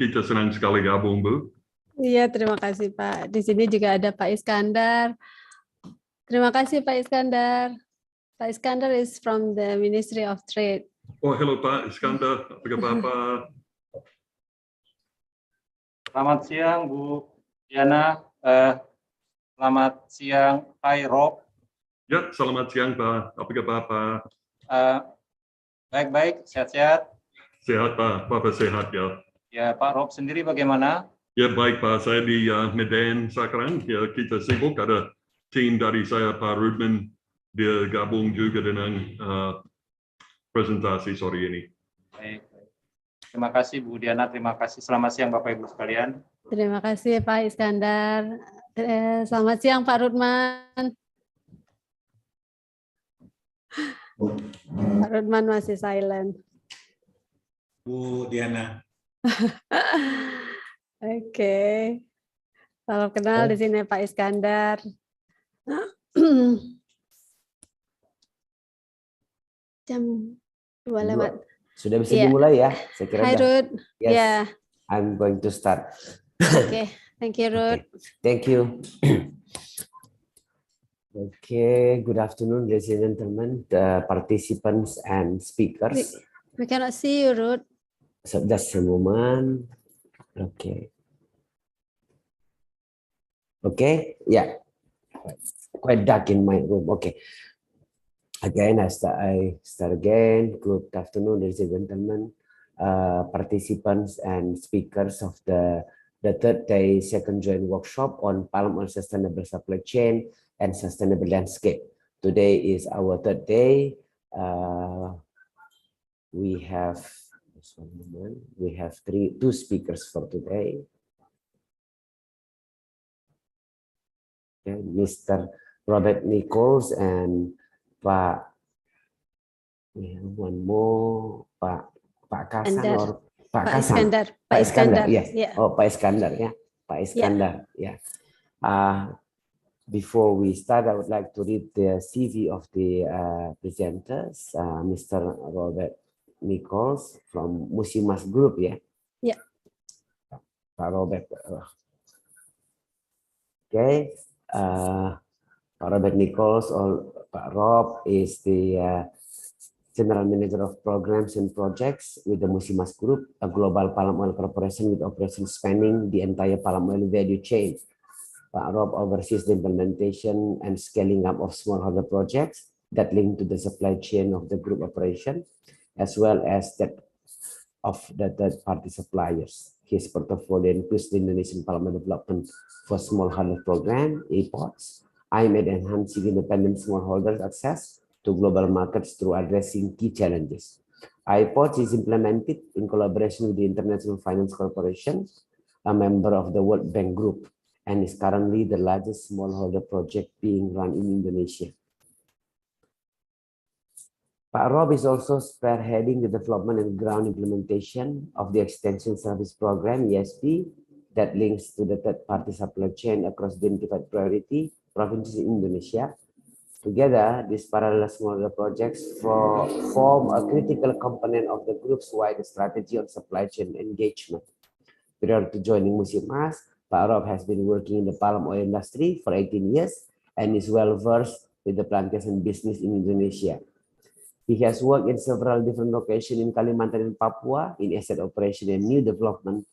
kita senang sekali gabung, Bu. Iya, terima kasih Pak. Di sini juga ada Pak Iskandar. Terima kasih Pak Iskandar. Pak Iskandar is from the Ministry of Trade. Oh, halo Pak Iskandar, apa kabar? Selamat siang Bu Diana. Selamat siang Pak Rob. Ya, selamat siang Pak. Apa kabar Pak? Baik-baik, sehat-sehat. Sehat Pak, Bapak sehat ya. Ya Pak Rob sendiri bagaimana? Ya baik Pak, saya di Medan sekarang. Ya kita sibuk, ada tim dari saya Pak Rudman, dia gabung juga dengan presentasi sore ini. Baik. Terima kasih Bu Diana, terima kasih. Selamat siang Bapak Ibu sekalian. Terima kasih Pak Iskandar. Selamat siang Pak Rudman. Pak Rudman masih silent. Bu Diana. Oke. Salam kenal di sini Pak Iskandar. Jam 2 lewat. Sudah bisa dimulai ya? Saya kira. Hai Ruth. Yes. Yeah. I'm going to start. Okay. Thank you, Ruth. Okay. Thank you. Okay. Good afternoon, ladies and gentlemen, the participants and speakers. We cannot see you, Ruth. So just a moment. Okay. Okay. Yeah. Quite dark in my room. Okay. Again, I start again. Good afternoon, ladies and gentlemen, participants and speakers of the third day second joint workshop on palm oil sustainable supply chain and sustainable landscape. Today is our third day. We have two speakers for today. Okay, Mr. Robert Nichols and one more Pak Kasan or Pak Kasan. Pak Iskandar, yes. Yeah. Oh, Pak Iskandar, yeah. Pak Iskandar, yeah. Before we start, I would like to read the CV of the presenters. Mr. Robert Nichols from Musimas Group, yeah. Yeah. Pak Robert. Okay. Pak Robert Nichols or Pak Rob is the General Manager of Programs and Projects with the Musimas Group, a global palm oil corporation with operations spanning the entire palm oil value chain. Pak Rob oversees the implementation and scaling up of smallholder projects that link to the supply chain of the group operation, as well as that of the third-party suppliers. His portfolio includes the Indonesian Palm Oil Development for Smallholder Program, IPODS, aimed at enhancing independent smallholders' access to global markets through addressing key challenges. IPODS is implemented in collaboration with the International Finance Corporation, a member of the World Bank Group, and is currently the largest smallholder project being run in Indonesia. Pak Rob is also spearheading the development and ground implementation of the Extension Service Program, ESP, that links to the third-party supply chain across identified priority provinces in Indonesia. Together, these parallel smallholder projects form a critical component of the group's wider strategy on supply chain engagement. Prior to joining Musimas, Pak Rob has been working in the palm oil industry for 18 years and is well-versed with the plantation business in Indonesia. He has worked in several different locations in Kalimantan and Papua in asset operation and new development,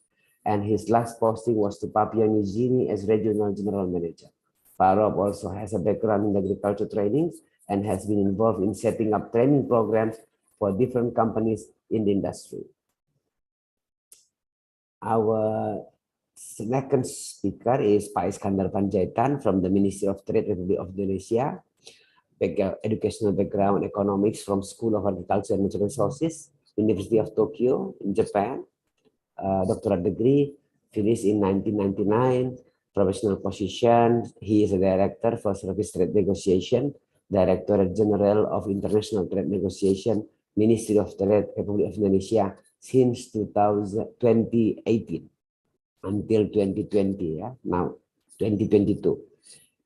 and his last posting was to Papua New Guinea as Regional General Manager. Pak Rob also has a background in agriculture training and has been involved in setting up training programs for different companies in the industry. Our second speaker is Pak Iskandar Panjaitan from the Ministry of Trade, Republic of Indonesia. Educational background, economics from School of Agriculture and Natural Resources, University of Tokyo in Japan. Doctorate degree, finished in 1999. Professional position, he is a director for Service Trade Negotiation, Directorate General of International Trade Negotiation, Ministry of Trade, Republic of Indonesia since 2018 until 2020, yeah, now 2022.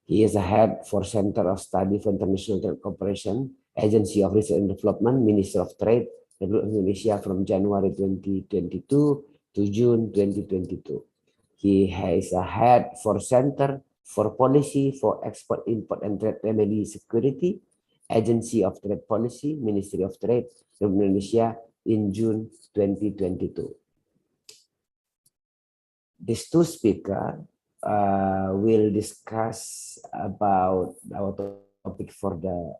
He is a head for Center of Study for International Trade Cooperation, Agency of Research and Development, Ministry of Trade, Republic of Indonesia from January 2022 to June 2022. He has a head for Center for Policy for Export, Import, and Trade Remedy Security, Agency of Trade Policy, Ministry of Trade, Indonesia in June 2022. These two speakers will discuss about our topic for the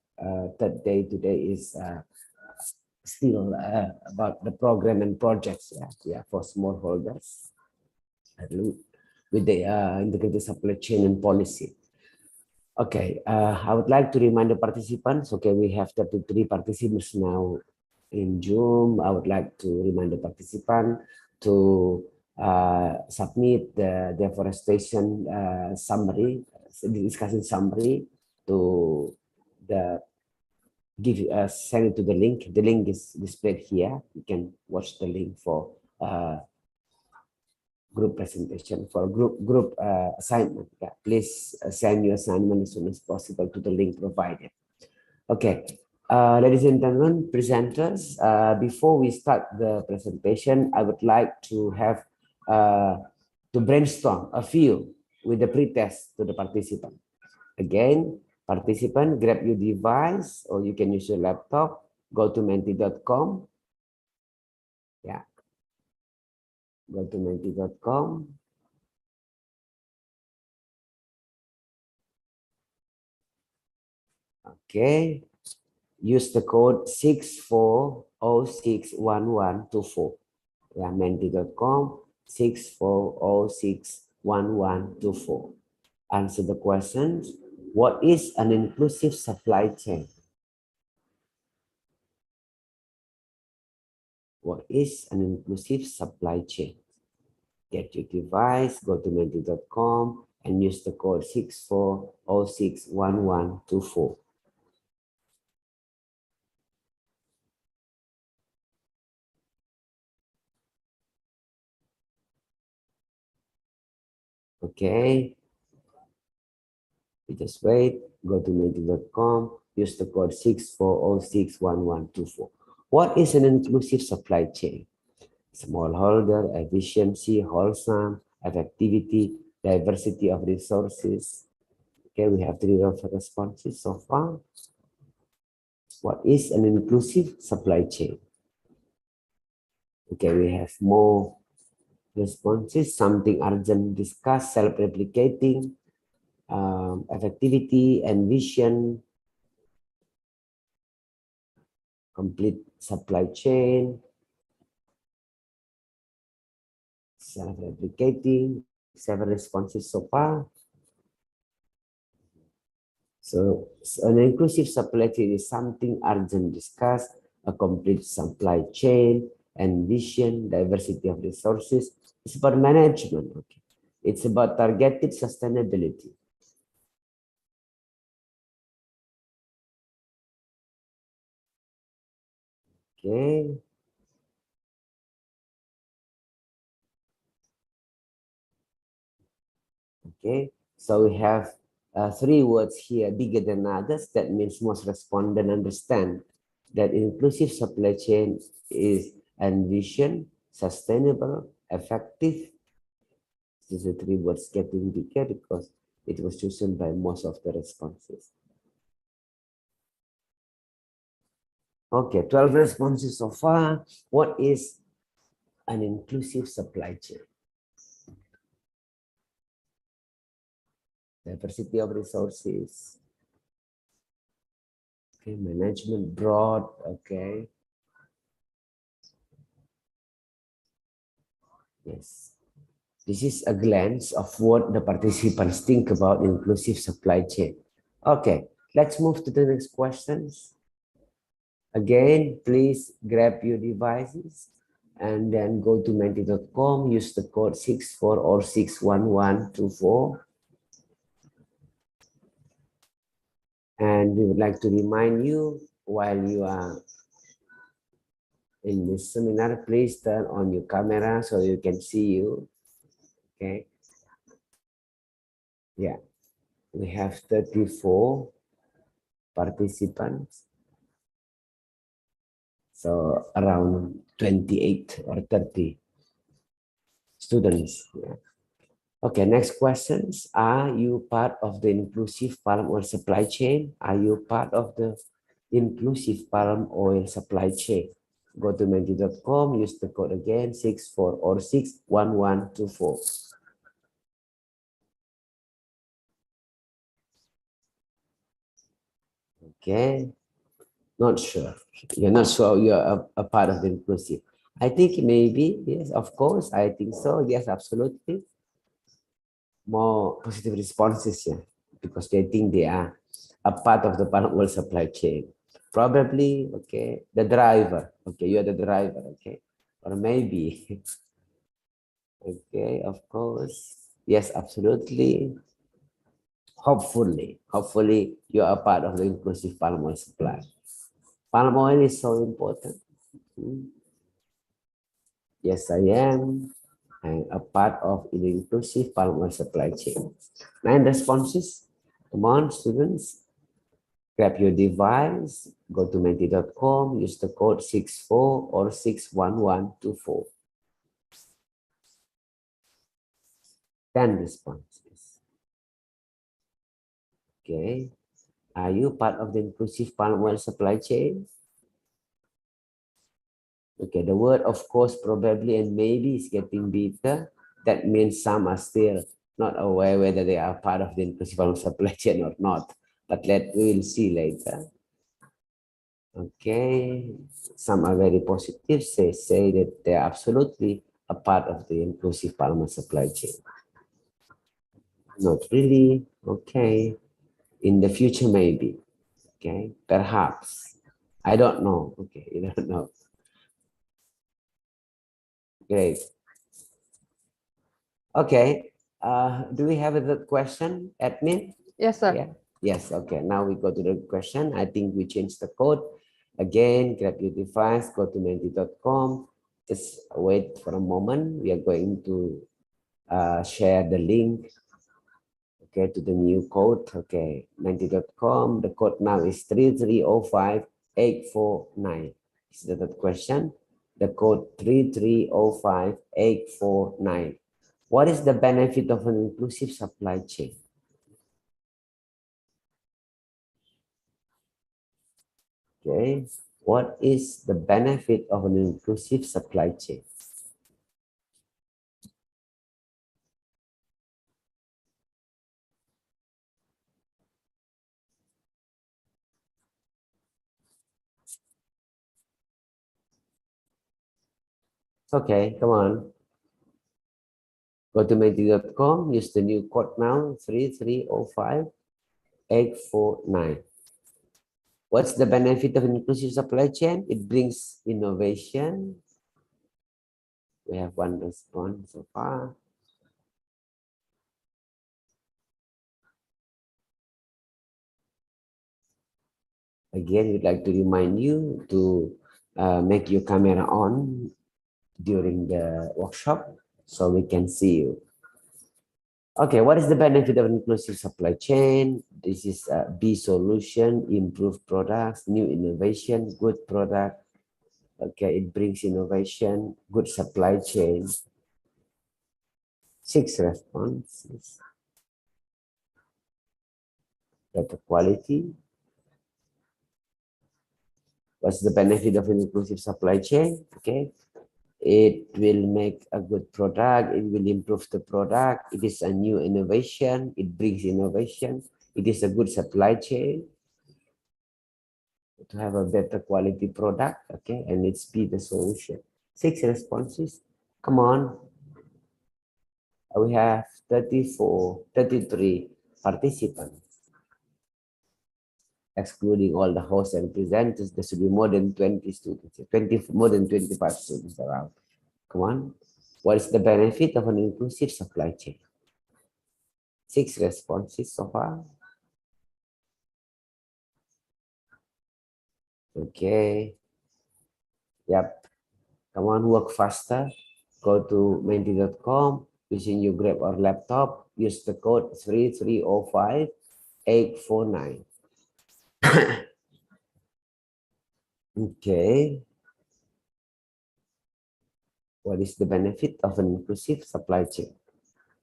third day. Today is still about the program and projects for smallholders with the integrated supply chain and policy. Okay, I would like to remind the participants, okay, we have 33 participants now in Zoom. I would like to remind the participant to submit the deforestation summary, the discussion summary to the send it to the link. The link is displayed here. You can watch the link for group presentation, for group assignment. Yeah, please send your assignment as soon as possible to the link provided. Okay, ladies and gentlemen, presenters, before we start the presentation, I would like to have to brainstorm a few with the pre-test to the participant. Again, participant, grab your device or you can use your laptop, go to menti.com. Yeah. Go to menti.com. Okay. Use the code 64061124. Yeah, menti.com 64061124. Answer the questions. What is an inclusive supply chain? What is an inclusive supply chain? Get your device, go to menti.com and use the code 64061124. Okay. You just wait, go to menti.com, use the code 64061124. What is an inclusive supply chain? Smallholder, efficiency, wholesome, effectivity, diversity of resources. Okay, we have 3 responses so far. What is an inclusive supply chain? Okay, we have more responses. Something urgent, discuss, self-replicating, effectivity and vision, complete supply chain, self-replicating, 7 responses so far. So an inclusive supply chain is something urgent, discuss, a complete supply chain, and vision, diversity of resources. It's about management. Okay. It's about targeted sustainability. Okay. Okay. So we have 3 words here, bigger than others. That means most respondents understand that inclusive supply chain is ambition, sustainable, effective. These are 3 words getting bigger because it was chosen by most of the responses. Okay, 12 responses so far. What is an inclusive supply chain? Diversity of resources. Okay, management broad. Okay. Yes. This is a glance of what the participants think about inclusive supply chain. Okay, let's move to the next questions. Again, please grab your devices and then go to menti.com, use the code 64061124. And we would like to remind you, while you are in this seminar, please turn on your camera so you can see you. Okay. Yeah, we have 34 participants. So around 28 or 30 students. Yeah. Okay, next questions. Are you part of the inclusive palm oil supply chain? Are you part of the inclusive palm oil supply chain? Go to menti.com, use the code again, 64 or 61124. Okay, not sure. You're not sure you're a part of the inclusive. I think maybe, yes, of course, I think so. Yes, absolutely. More positive responses here because they think they are a part of the palm oil supply chain. Probably, okay, the driver. Okay, you're the driver, okay. Or maybe, okay, of course. Yes, absolutely. Hopefully, you are a part of the inclusive palm oil supply. Palm oil is so important. Yes, I am. I'm a part of the inclusive palm oil supply chain. 9 responses. Come on, students. Grab your device, go to menti.com, use the code 64 or 61124. 10 responses. Okay. Are you part of the inclusive palm oil supply chain? Okay, the word of course, probably, and maybe is getting bigger. That means some are still not aware whether they are part of the inclusive palm oil supply chain or not. But we will see later. Okay, some are very positive, say that they are absolutely a part of the inclusive palm oil supply chain. Not really, okay. In the future, maybe, okay, perhaps. I don't know, okay, you don't know. Great. Okay, do we have a question, admin? Yes, sir. Yeah. Yes, okay, now we go to the question. I think we changed the code. Again, grab your device, go to menti.com. Just wait for a moment. We are going to share the link, okay, to the new code. Okay, menti.com. The code now is 3305849. Is that the question? The code 3305849. What is the benefit of an inclusive supply chain? Okay, what is the benefit of an inclusive supply chain? Okay, come on. Go to menti.com, use the new code now, 3305849. What's the benefit of an inclusive supply chain? It brings innovation. We have one response so far. Again, we'd like to remind you to make your camera on during the workshop so we can see you. Okay, what is the benefit of an inclusive supply chain? This is a B solution, improved products, new innovation, good product. Okay, it brings innovation, good supply chain. 6 responses. Better quality. What's the benefit of an inclusive supply chain? Okay, it will make a good product. It will improve the product. It is a new innovation. It brings innovation. It is a good supply chain to have a better quality product. Okay, and it's be the solution. 6 responses. Come on. We have 33 participants. Excluding all the hosts and presenters, there should be more than 20 students, more than 25 students around. Come on. What is the benefit of an inclusive supply chain? 6 responses so far. Okay. Yep. Come on, work faster. Go to menti.com using your Grab or laptop. Use the code 3305849. Okay. What is the benefit of an inclusive supply chain?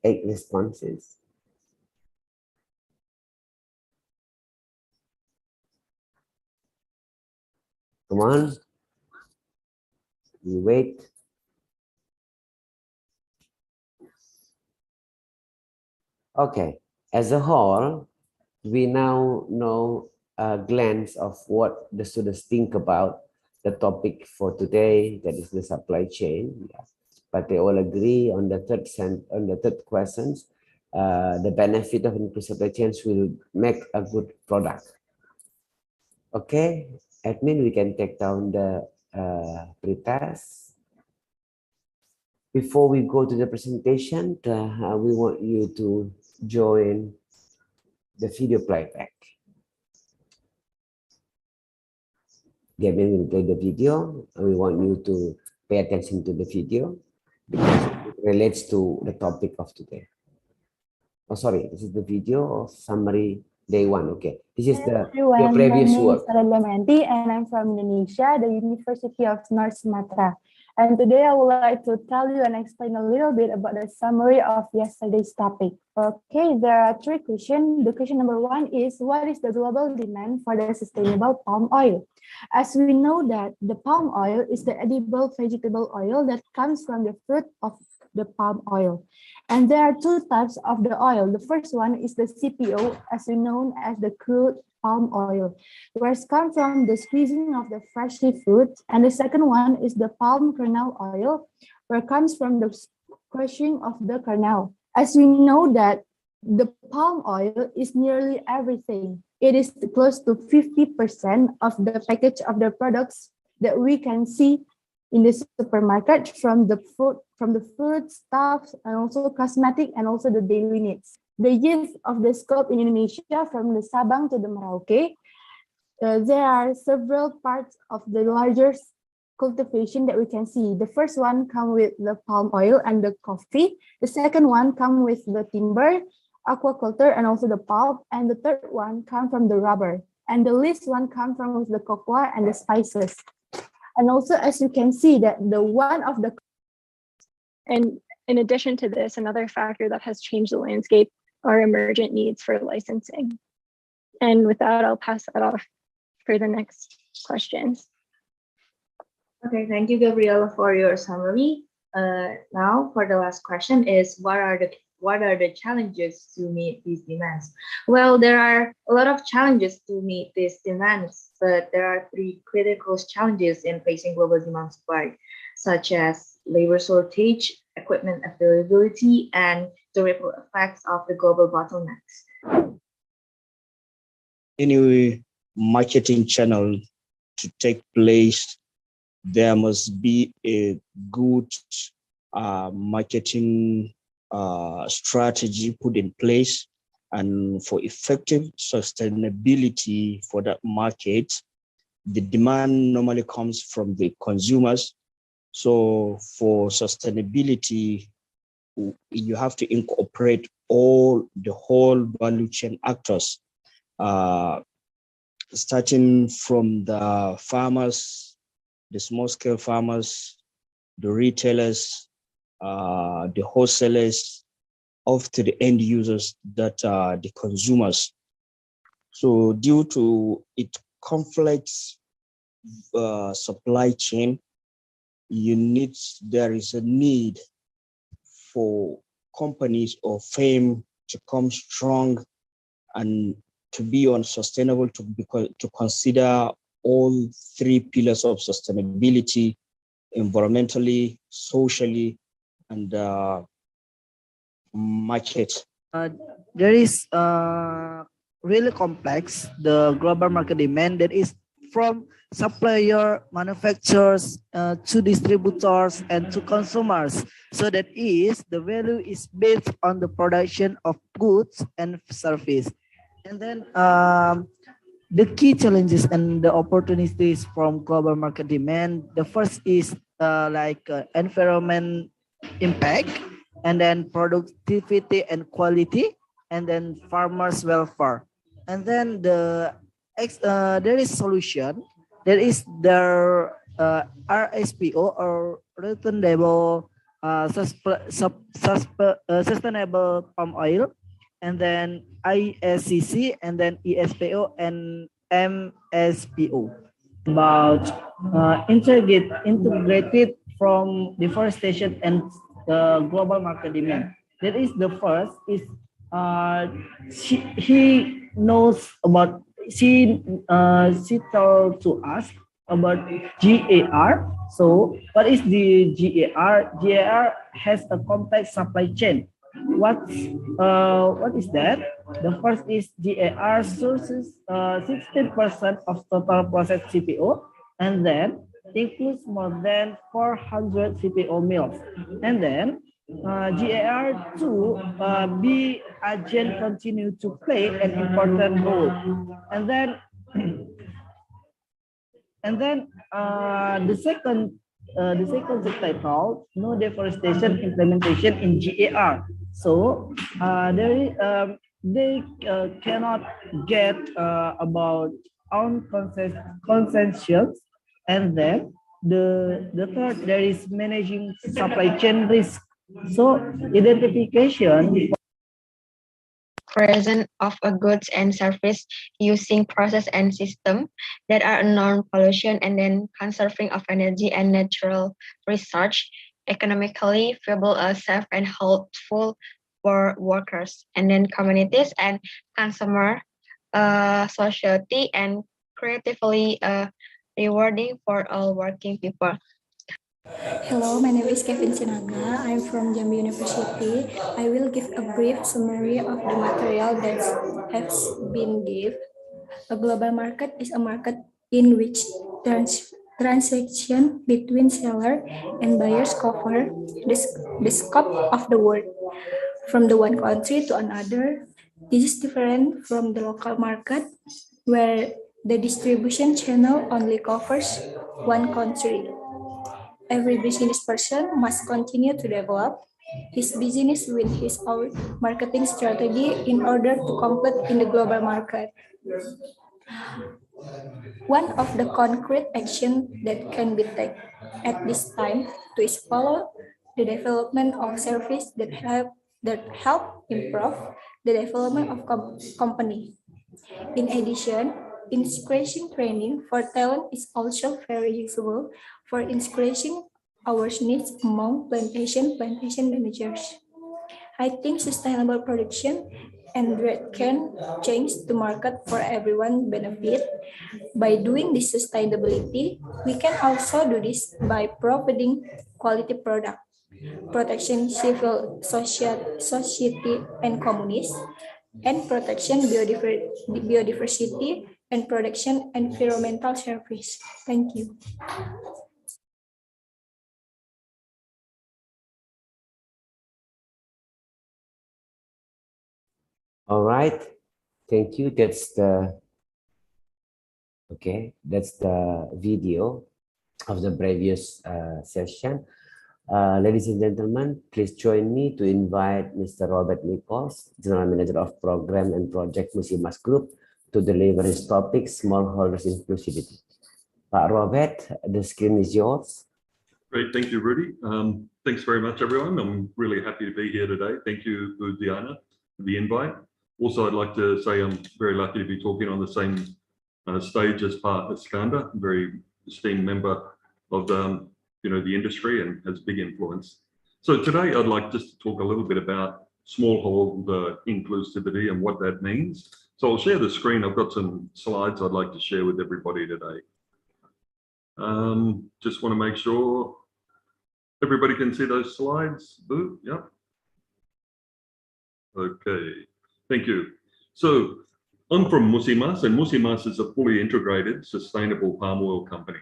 8 responses. Come on. We wait. Okay. As a whole, we now know a glance of what the students think about the topic for today, that is the supply chain. Yeah. But they all agree on the third questions. The benefit of inclusive supply chains will make a good product. Okay, admin, we can take down the pretest. Before we go to the presentation, we want you to join the video playback. Gavin will play the video, and we want you to pay attention to the video because it relates to the topic of today. Oh, sorry, this is the video of summary day 1. Okay, this is your previous work. My name is Sarah, and I'm from Indonesia, the University of North Sumatera. And today I would like to tell you and explain a little bit about the summary of yesterday's topic. Okay, there are 3 questions. The question number 1 is, what is the global demand for the sustainable palm oil? As we know that the palm oil is the edible vegetable oil that comes from the fruit of the palm oil. And there are 2 types of the oil. The first one is the CPO, as we know as the crude palm oil, where it comes from the squeezing of the freshly fruit. And the second one is the palm kernel oil, where it comes from the crushing of the kernel. As we know that the palm oil is nearly everything. It is close to 50% of the package of the products that we can see in the supermarket, from the food stuff, and also cosmetic, and also the daily needs. The use of the scope in Indonesia, from the Sabang to the Merauke, there are several parts of the larger cultivation that we can see. The first one come with the palm oil and the coffee. The second one come with the timber, aquaculture, and also the pulp. And the third one come from the rubber. And the least one come from with the cocoa and the spices. And also, as you can see, that the one of the... And in addition to this, another factor that has changed the landscape are emergent needs for licensing. And with that, I'll pass that off for the next questions. Okay, thank you, Gabriela, for your summary. Now, for the last question is, what are the challenges to meet these demands? Well, there are a lot of challenges to meet these demands, but there are 3 critical challenges in facing global demand supply, such as labor shortage, equipment availability, and the ripple effects of the global bottlenecks. Any marketing channel to take place, there must be a good marketing strategy put in place, and for effective sustainability for that market, the demand normally comes from the consumers. So for sustainability, you have to incorporate the whole value chain actors, starting from the farmers, the small-scale farmers, the retailers, the wholesalers, off to the end users, that are the consumers. So due to it complex supply chain, there is a need for companies or firms to come strong and to be on sustainable, to consider all 3 pillars of sustainability: environmentally, socially, and market. There is really complex, the global market demand, that is from supplier, manufacturers, to distributors and to consumers. So that is, the value is based on the production of goods and service. And then the key challenges and the opportunities from global market demand, the first is environment impact, and then productivity and quality, and then farmers' welfare. And then there is solution. There is RSPO or Returnable Sustainable Palm Oil, and then ISCC, and then ESPO and MSPO. About integrated from deforestation and global market demand. That is the first is he knows about she told to us about GAR. So what is the GAR? GAR has a complex supply chain. What is that? The first is GAR sources 16% of total processed CPO, and then includes more than 400 CPO mills. And then GAR2 B agent continue to play an important role. And then the second subtitle, no deforestation implementation in GAR. So they cannot get about own consensus. And then the third, there is managing supply chain risk. So identification present of a goods and service using process and system that are non-pollution, and then conserving of energy and natural resource, economically viable, safe and helpful for workers, and then communities and consumer, society, and creatively rewarding for all working people. Hello, my name is Kevin Sinaga. I'm from Jambi University. I will give a brief summary of the material that has been given. A global market is a market in which transaction between seller and buyers cover the scope of the world from the one country to another. This is different from the local market, where the distribution channel only covers one country. Every business person must continue to develop his business with his own marketing strategy in order to compete in the global market. One of the concrete actions that can be taken at this time is follow the development of services that help improve the development of company. In addition, integration training for talent is also very useful for integrating our needs among plantation managers. I think sustainable production and that can change the market for everyone benefit. By doing this sustainability, we can also do this by providing quality product, protection civil society and communities, and protection biodiversity and production environmental service. Thank you. All right, thank you. That's the video of the previous session. Ladies and gentlemen, please join me to invite Mr. Robert Nichols, General Manager of Program and Project Musimas Group, to deliver his topic, Smallholders Inclusivity. Pak Robert, the screen is yours. Great, thank you, Rudy. Thanks very much, everyone. I'm really happy to be here today. Thank you, Diana, for the invite. Also, I'd like to say I'm very lucky to be talking on the same stage as Pak Iskandar, a very esteemed member of the industry and has big influence. So today I'd like just to talk a little bit about smallholder inclusivity and what that means. So I'll share the screen. I've got some slides I'd like to share with everybody today. Just want to make sure everybody can see those slides. Boo, yep. Okay, thank you. So I'm from Musimas, and Musimas is a fully integrated sustainable palm oil company.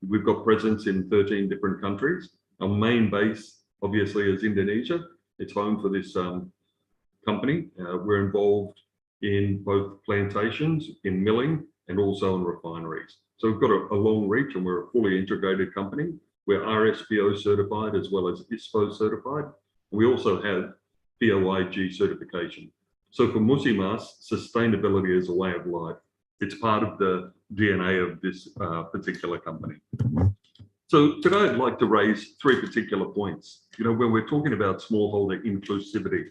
We've got presence in 13 different countries. Our main base, obviously, is Indonesia. It's home for this company. We're involved in both plantations, in milling, and also in refineries. So we've got a long reach, and we're a fully integrated company. We're RSPO certified as well as ISPO certified. We also have POIG certification. So for Musimas, sustainability is a way of life. It's part of the DNA of this particular company. So today I'd like to raise 3 particular points. You know, when we're talking about smallholder inclusivity,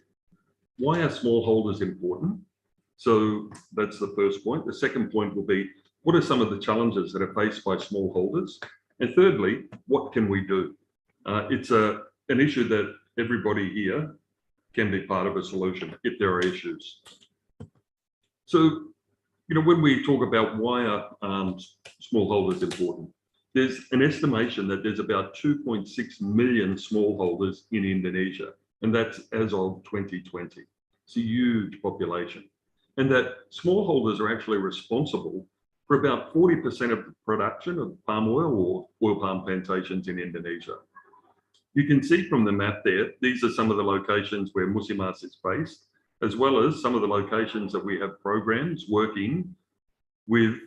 why are smallholders important? So that's the first point. The second point will be, what are some of the challenges that are faced by smallholders? And thirdly, what can we do? It's an issue that everybody here can be part of a solution if there are issues. So, you know, when we talk about why are smallholders important, there's an estimation that there's about 2.6 million smallholders in Indonesia, and that's as of 2020. It's a huge population. And that smallholders are actually responsible for about 40% of the production of palm oil or oil palm plantations in Indonesia. You can see from the map there, these are some of the locations where Musimas is based, as well as some of the locations that we have programs working with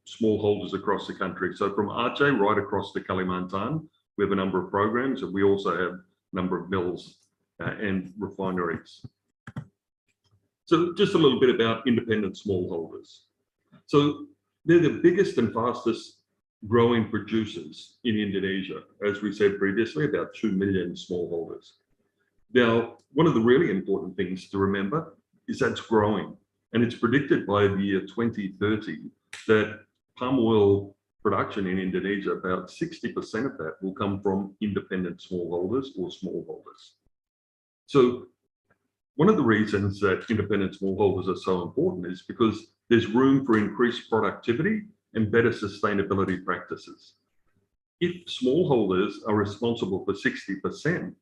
smallholders across the country. So from Aceh right across to Kalimantan, we have a number of programs, and we also have a number of mills and refineries. So just a little bit about independent smallholders. So they're the biggest and fastest growing producers in Indonesia. As we said previously, about 2 million smallholders. Now, one of the really important things to remember is that's growing, and it's predicted by the year 2030 that palm oil production in Indonesia, about 60% of that will come from independent smallholders or smallholders. So one of the reasons that independent smallholders are so important is because there's room for increased productivity and better sustainability practices. If smallholders are responsible for 60%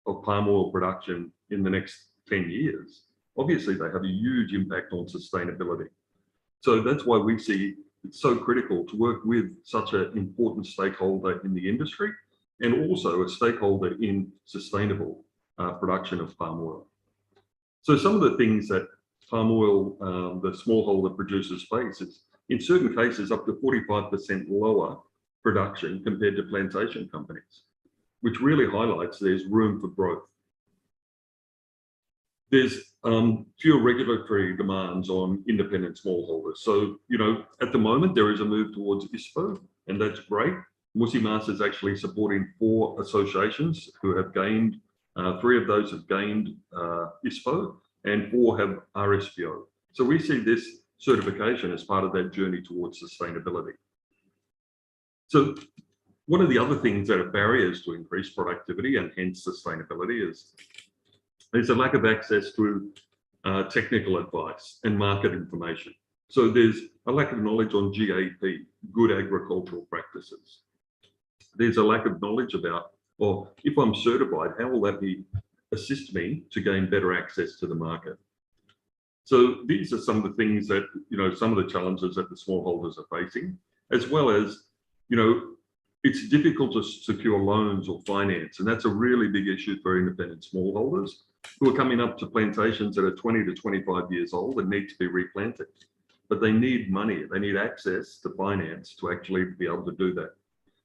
of palm oil production in the next 10 years, obviously they have a huge impact on sustainability. So that's why we see it's so critical to work with such an important stakeholder in the industry, and also a stakeholder in sustainable production of palm oil. So some of the things that palm oil, the smallholder producers face is, in certain cases, up to 45% lower production compared to plantation companies, which really highlights there's room for growth. There's fewer regulatory demands on independent smallholders. So, you know, at the moment, there is a move towards ISPO, and that's great. Musimas is actually supporting 4 associations who have gained, 3 of those have gained ISPO, and 4 have RSPO. So we see this certification as part of that journey towards sustainability. So one of the other things that are barriers to increased productivity and hence sustainability is there's a lack of access to technical advice and market information. So there's a lack of knowledge on GAP, good agricultural practices. There's a lack of knowledge about, well, if I'm certified, how will that assist me to gain better access to the market? So these are some of the things that, you know, some of the challenges that the smallholders are facing, as well as, you know, it's difficult to secure loans or finance. And that's a really big issue for independent smallholders who are coming up to plantations that are 20 to 25 years old and need to be replanted. But they need money, they need access to finance to actually be able to do that.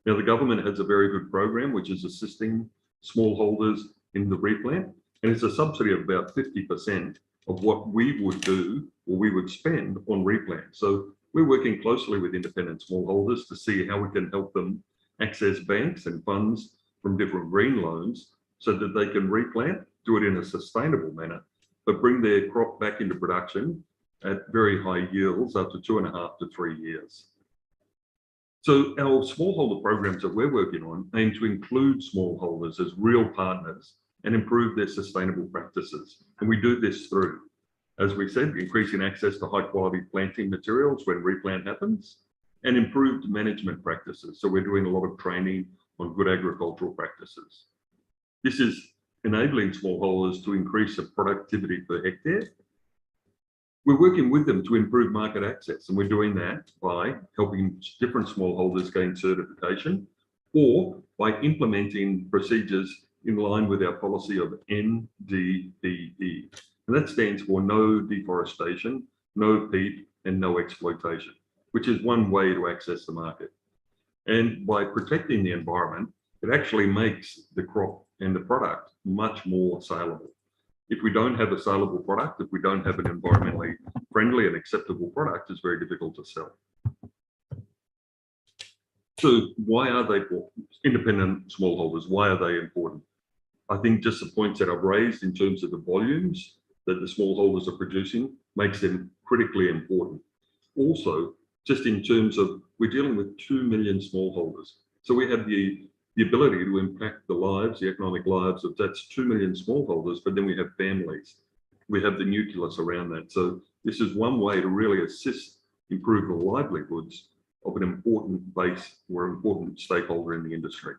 Now, the government has a very good program which is assisting smallholders in the replant, and it's a subsidy of about 50% of what we would do or we would spend on replant. So we're working closely with independent smallholders to see how we can help them access banks and funds from different green loans so that they can replant, do it in a sustainable manner, but bring their crop back into production at very high yields after 2.5 to 3 years. So our smallholder programs that we're working on aim to include smallholders as real partners and improve their sustainable practices. And we do this through, as we said, increasing access to high quality planting materials when replant happens, and improved management practices. So we're doing a lot of training on good agricultural practices. This is enabling smallholders to increase the productivity per hectare. We're working with them to improve market access, and we're doing that by helping different smallholders gain certification or by implementing procedures in line with our policy of NDPE. And that stands for no deforestation, no peat, and no exploitation, which is one way to access the market. And by protecting the environment, it actually makes the crop and the product much more saleable. If we don't have a saleable product, if we don't have an environmentally friendly and acceptable product, it's very difficult to sell. So why are they independent smallholders? Why are they important? I think just the points that I've raised in terms of the volumes that the smallholders are producing makes them critically important. Also, just in terms of, we're dealing with 2 million smallholders. So we have the ability to impact the lives, the economic lives of, that's 2 million smallholders, but then we have families. We have the nucleus around that. So this is one way to really assist, improve the livelihoods of an important base or important stakeholder in the industry.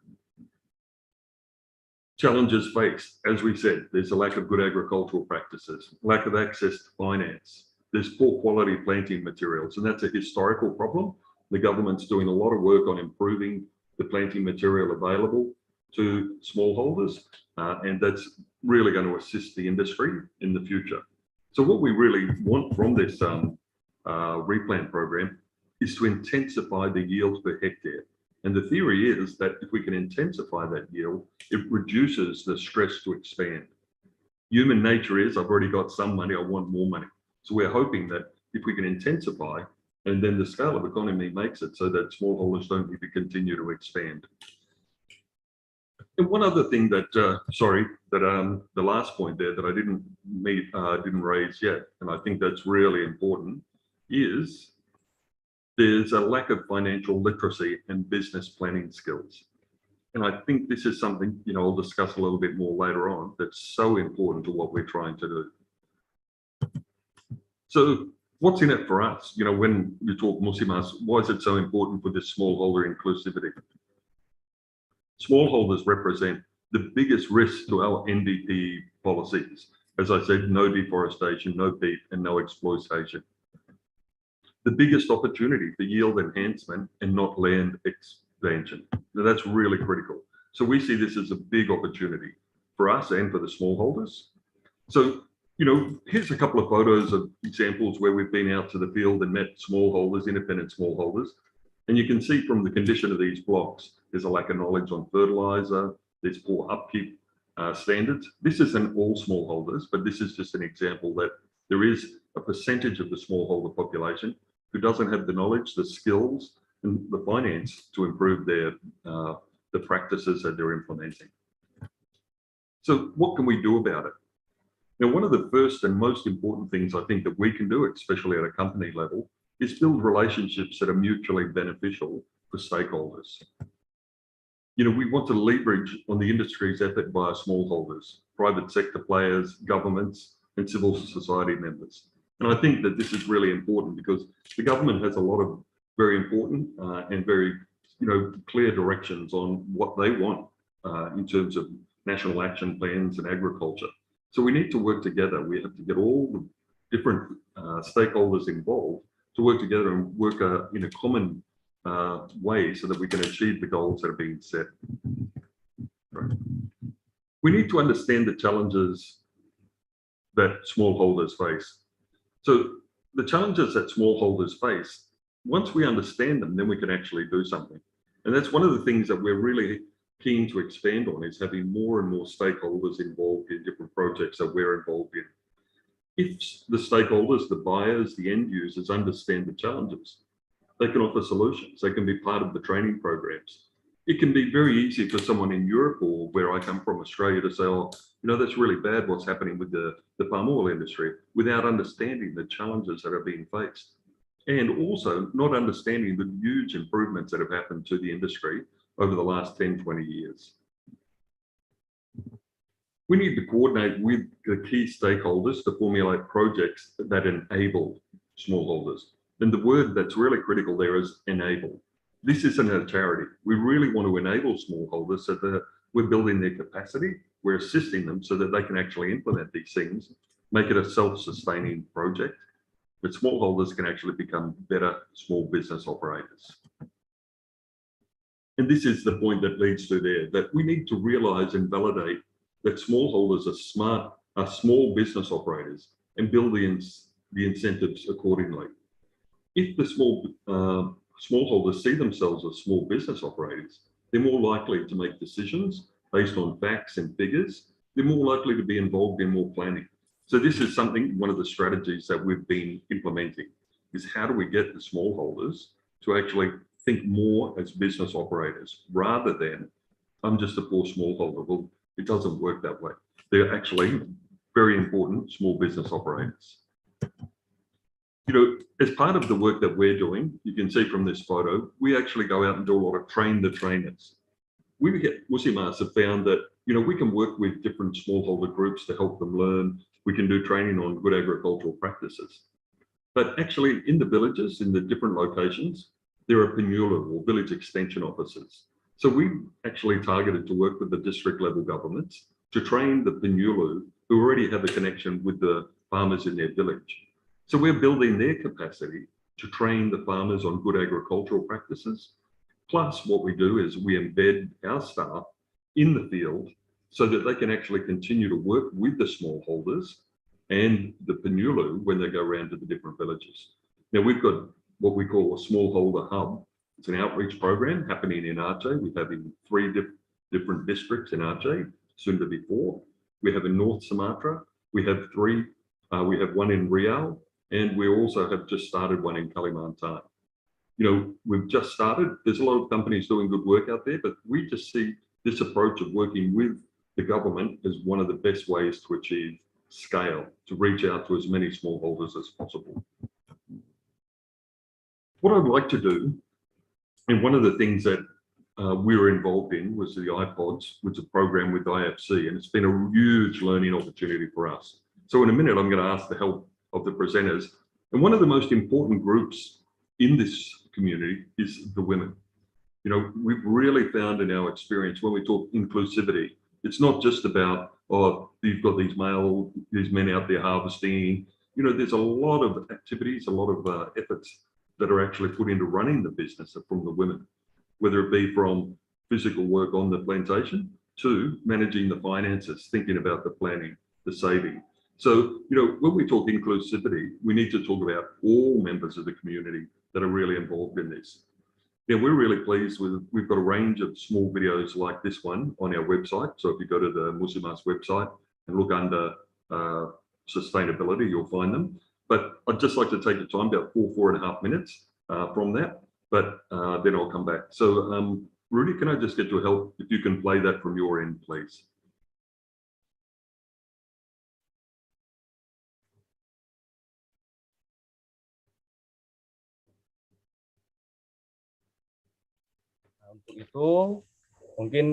Challenges faced, as we said, there's a lack of good agricultural practices, lack of access to finance, there's poor quality planting materials, and that's a historical problem. The government's doing a lot of work on improving the planting material available to smallholders, and that's really going to assist the industry in the future. So what we really want from this replant program is to intensify the yield per hectare. And the theory is that if we can intensify that yield, it reduces the stress to expand. Human nature is, I've already got some money, I want more money. So we're hoping that if we can intensify, and then the scale of economy makes it so that smallholders don't need to continue to expand. And one other thing that, the last point there that I didn't raise yet, and I think that's really important, is there's a lack of financial literacy and business planning skills. And I think this is something, I'll discuss a little bit more later on, that's so important to what we're trying to do. So what's in it for us? When you talk Musimas, why is it so important for this smallholder inclusivity? Smallholders represent the biggest risk to our NDP policies. As I said, no deforestation, no peat, and no exploitation. The biggest opportunity for yield enhancement and not land expansion. Now that's really critical. So we see this as a big opportunity for us and for the smallholders. So, here's a couple of photos of examples where we've been out to the field and met smallholders, independent smallholders. And you can see from the condition of these blocks, there's a lack of knowledge on fertilizer, there's poor upkeep standards. This isn't all smallholders, but this is just an example that there is a percentage of the smallholder population who doesn't have the knowledge, the skills, and the finance to improve their the practices that they're implementing. So what can we do about it? Now, one of the first and most important things I think that we can do, especially at a company level, is build relationships that are mutually beneficial for stakeholders. We want to leverage on the industry's effort via smallholders, private sector players, governments, and civil society members. And I think that this is really important because the government has a lot of very important and very, clear directions on what they want in terms of national action plans and agriculture. So we need to work together. We have to get all the different stakeholders involved to work together and work in a common way so that we can achieve the goals that are being set. Right. We need to understand the challenges that smallholders face. So the challenges that smallholders face, once we understand them, then we can actually do something. And that's one of the things that we're really keen to expand on, is having more and more stakeholders involved in different projects that we're involved in. If the stakeholders, the buyers, the end users understand the challenges, they can offer solutions. They can be part of the training programs. It can be very easy for someone in Europe or where I come from, Australia, to say, oh, that's really bad what's happening with the palm oil industry, without understanding the challenges that are being faced. And also not understanding the huge improvements that have happened to the industry over the last 10, 20 years. We need to coordinate with the key stakeholders to formulate projects that enable smallholders. And the word that's really critical there is enable. This isn't a charity. We really want to enable smallholders so that we're building their capacity, we're assisting them so that they can actually implement these things, make it a self-sustaining project, but smallholders can actually become better small business operators. And this is the point that leads to there, that we need to realize and validate that smallholders are small business operators and build the incentives accordingly. If the smallholders see themselves as small business operators, they're more likely to make decisions based on facts and figures. They're more likely to be involved in more planning. So this is one of the strategies that we've been implementing, is how do we get the smallholders to actually think more as business operators rather than I'm just a poor smallholder. Well, it doesn't work that way. They're actually very important small business operators. You know, as part of the work that we're doing, you can see from this photo, we actually go out and do a lot of train the trainers. We at Musimas have found that, you know, we can work with different smallholder groups to help them learn. We can do training on good agricultural practices. But actually in the villages, in the different locations, there are PNULA or village extension officers. So we actually targeted to work with the district level governments to train the PNULA who already have a connection with the farmers in their village. So we're building their capacity to train the farmers on good agricultural practices. Plus what we do is we embed our staff in the field so that they can actually continue to work with the smallholders and the PNULA when they go around to the different villages. Now we've got what we call a smallholder hub. It's an outreach program happening in Aceh. We have in 3 different districts in Aceh, soon to be 4. We have in North Sumatra, we have 3, we have 1 in Riau, and we also have just started 1 in Kalimantan. You know, we've just started. There's a lot of companies doing good work out there, but we just see this approach of working with the government as one of the best ways to achieve scale, to reach out to as many smallholders as possible. What I'd like to do, and one of the things that we were involved in was the iPods, which is a program with IFC, and it's been a huge learning opportunity for us. So in a minute, I'm going to ask the help of the presenters. And one of the most important groups in this community is the women. You know, we've really found in our experience when we talk inclusivity, it's not just about, oh, you've got these men out there harvesting. You know, there's a lot of activities, a lot of efforts that are actually put into running the business from the women, whether it be from physical work on the plantation to managing the finances, thinking about the planning, the saving. So, you know, when we talk inclusivity, we need to talk about all members of the community that are really involved in this. Yeah, we're really pleased with, we've got a range of small videos like this one on our website. So if you go to the Musimas website and look under sustainability, you'll find them. But I'd just like to take the time, about 4.5 minutes from that, but then I'll come back. So Rudy, can I just get your help if you can play that from your end, please? Untuk itu, mungkin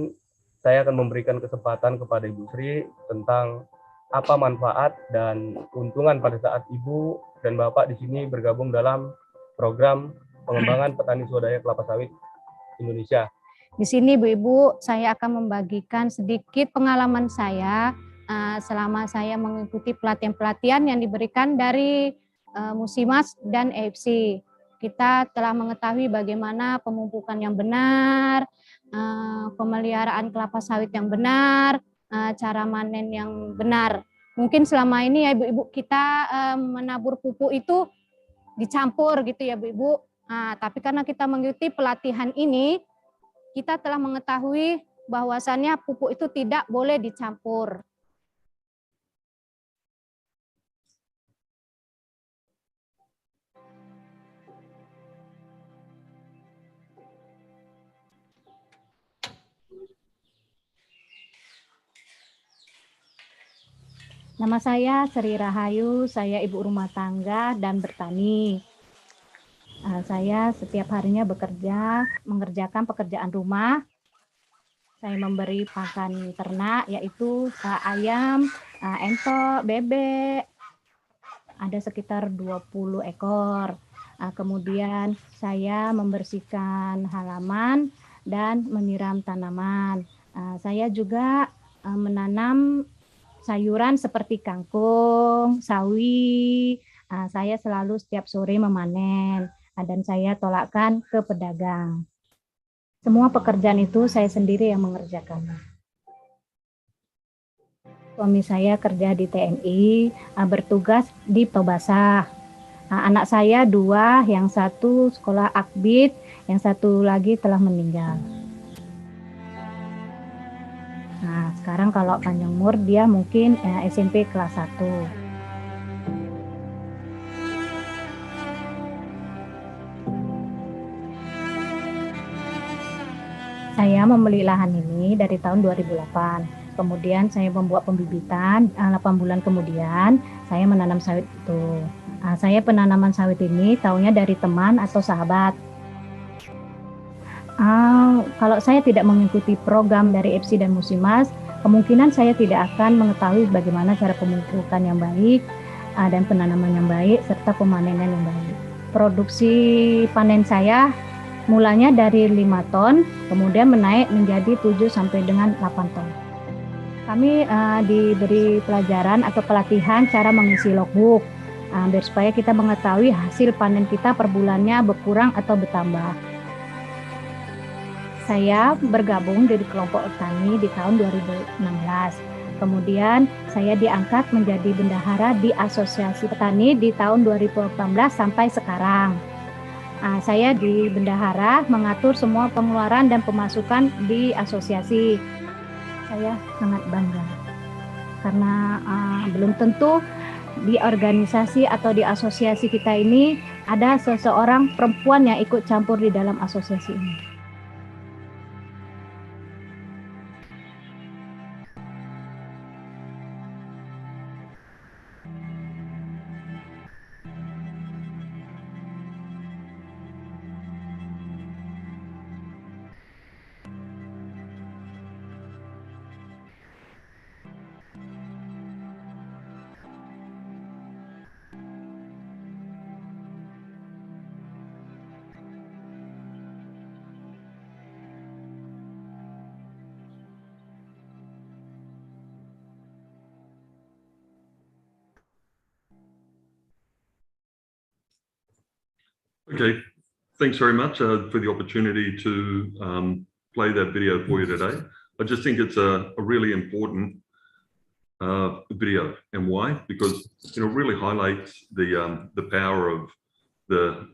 saya akan memberikan kesempatan kepada Ibu Sri tentang apa manfaat dan keuntungan pada saat Ibu dan Bapak di sini bergabung dalam program pengembangan petani swadaya kelapa sawit Indonesia. Di sini Bu-Ibu, saya akan membagikan sedikit pengalaman saya selama saya mengikuti pelatihan-pelatihan yang diberikan dari Musimas dan EFC. Kita telah mengetahui bagaimana pemupukan yang benar, pemeliharaan kelapa sawit yang benar, cara manen yang benar. Mungkin selama ini ya Ibu-Ibu kita menabur pupuk itu dicampur gitu ya Bu-Ibu. Tapi karena kita mengikuti pelatihan ini, kita telah mengetahui bahwasannya pupuk itu tidak boleh dicampur. Nama saya Sri Rahayu, saya ibu rumah tangga dan bertani. Saya setiap harinya bekerja, mengerjakan pekerjaan rumah. Saya memberi pakan ternak, yaitu ayam, entok, bebek. Ada sekitar 20 ekor. Kemudian saya membersihkan halaman dan menyiram tanaman. Saya juga menanam sayuran seperti kangkung, sawi. Saya selalu setiap sore memanen dan saya tolakkan ke pedagang. Semua pekerjaan itu saya sendiri yang mengerjakannya. Suami saya kerja di TNI, bertugas di Tobasah. Anak saya 2, yang satu sekolah akbid, yang satu lagi telah meninggal. Nah, sekarang kalau panjang umur dia mungkin SMP kelas 1. Saya membeli lahan ini dari tahun 2008. Kemudian saya membuat pembibitan, 8 bulan kemudian saya menanam sawit itu. Saya penanaman sawit ini tahunya dari teman atau sahabat. Kalau saya tidak mengikuti program dari EPSI dan Musimas, kemungkinan saya tidak akan mengetahui bagaimana cara pemupukan yang baik dan penanaman yang baik serta pemanenan yang baik. Produksi panen saya mulanya dari 5 ton, kemudian menaik menjadi 7 sampai dengan 8 ton. Kami diberi pelajaran atau pelatihan cara mengisi logbook, biar supaya kita mengetahui hasil panen kita per bulannya berkurang atau bertambah. Saya bergabung dari kelompok petani di tahun 2016. Kemudian saya diangkat menjadi bendahara di Asosiasi Petani di tahun 2018 sampai sekarang. Saya di bendahara mengatur semua pengeluaran dan pemasukan di asosiasi. Saya sangat bangga karena belum tentu di organisasi atau di asosiasi kita ini ada seseorang perempuan yang ikut campur di dalam asosiasi ini. Okay, thanks very much for the opportunity to play that video for you today. I just think it's a really important video, and why? Because it really highlights the power of the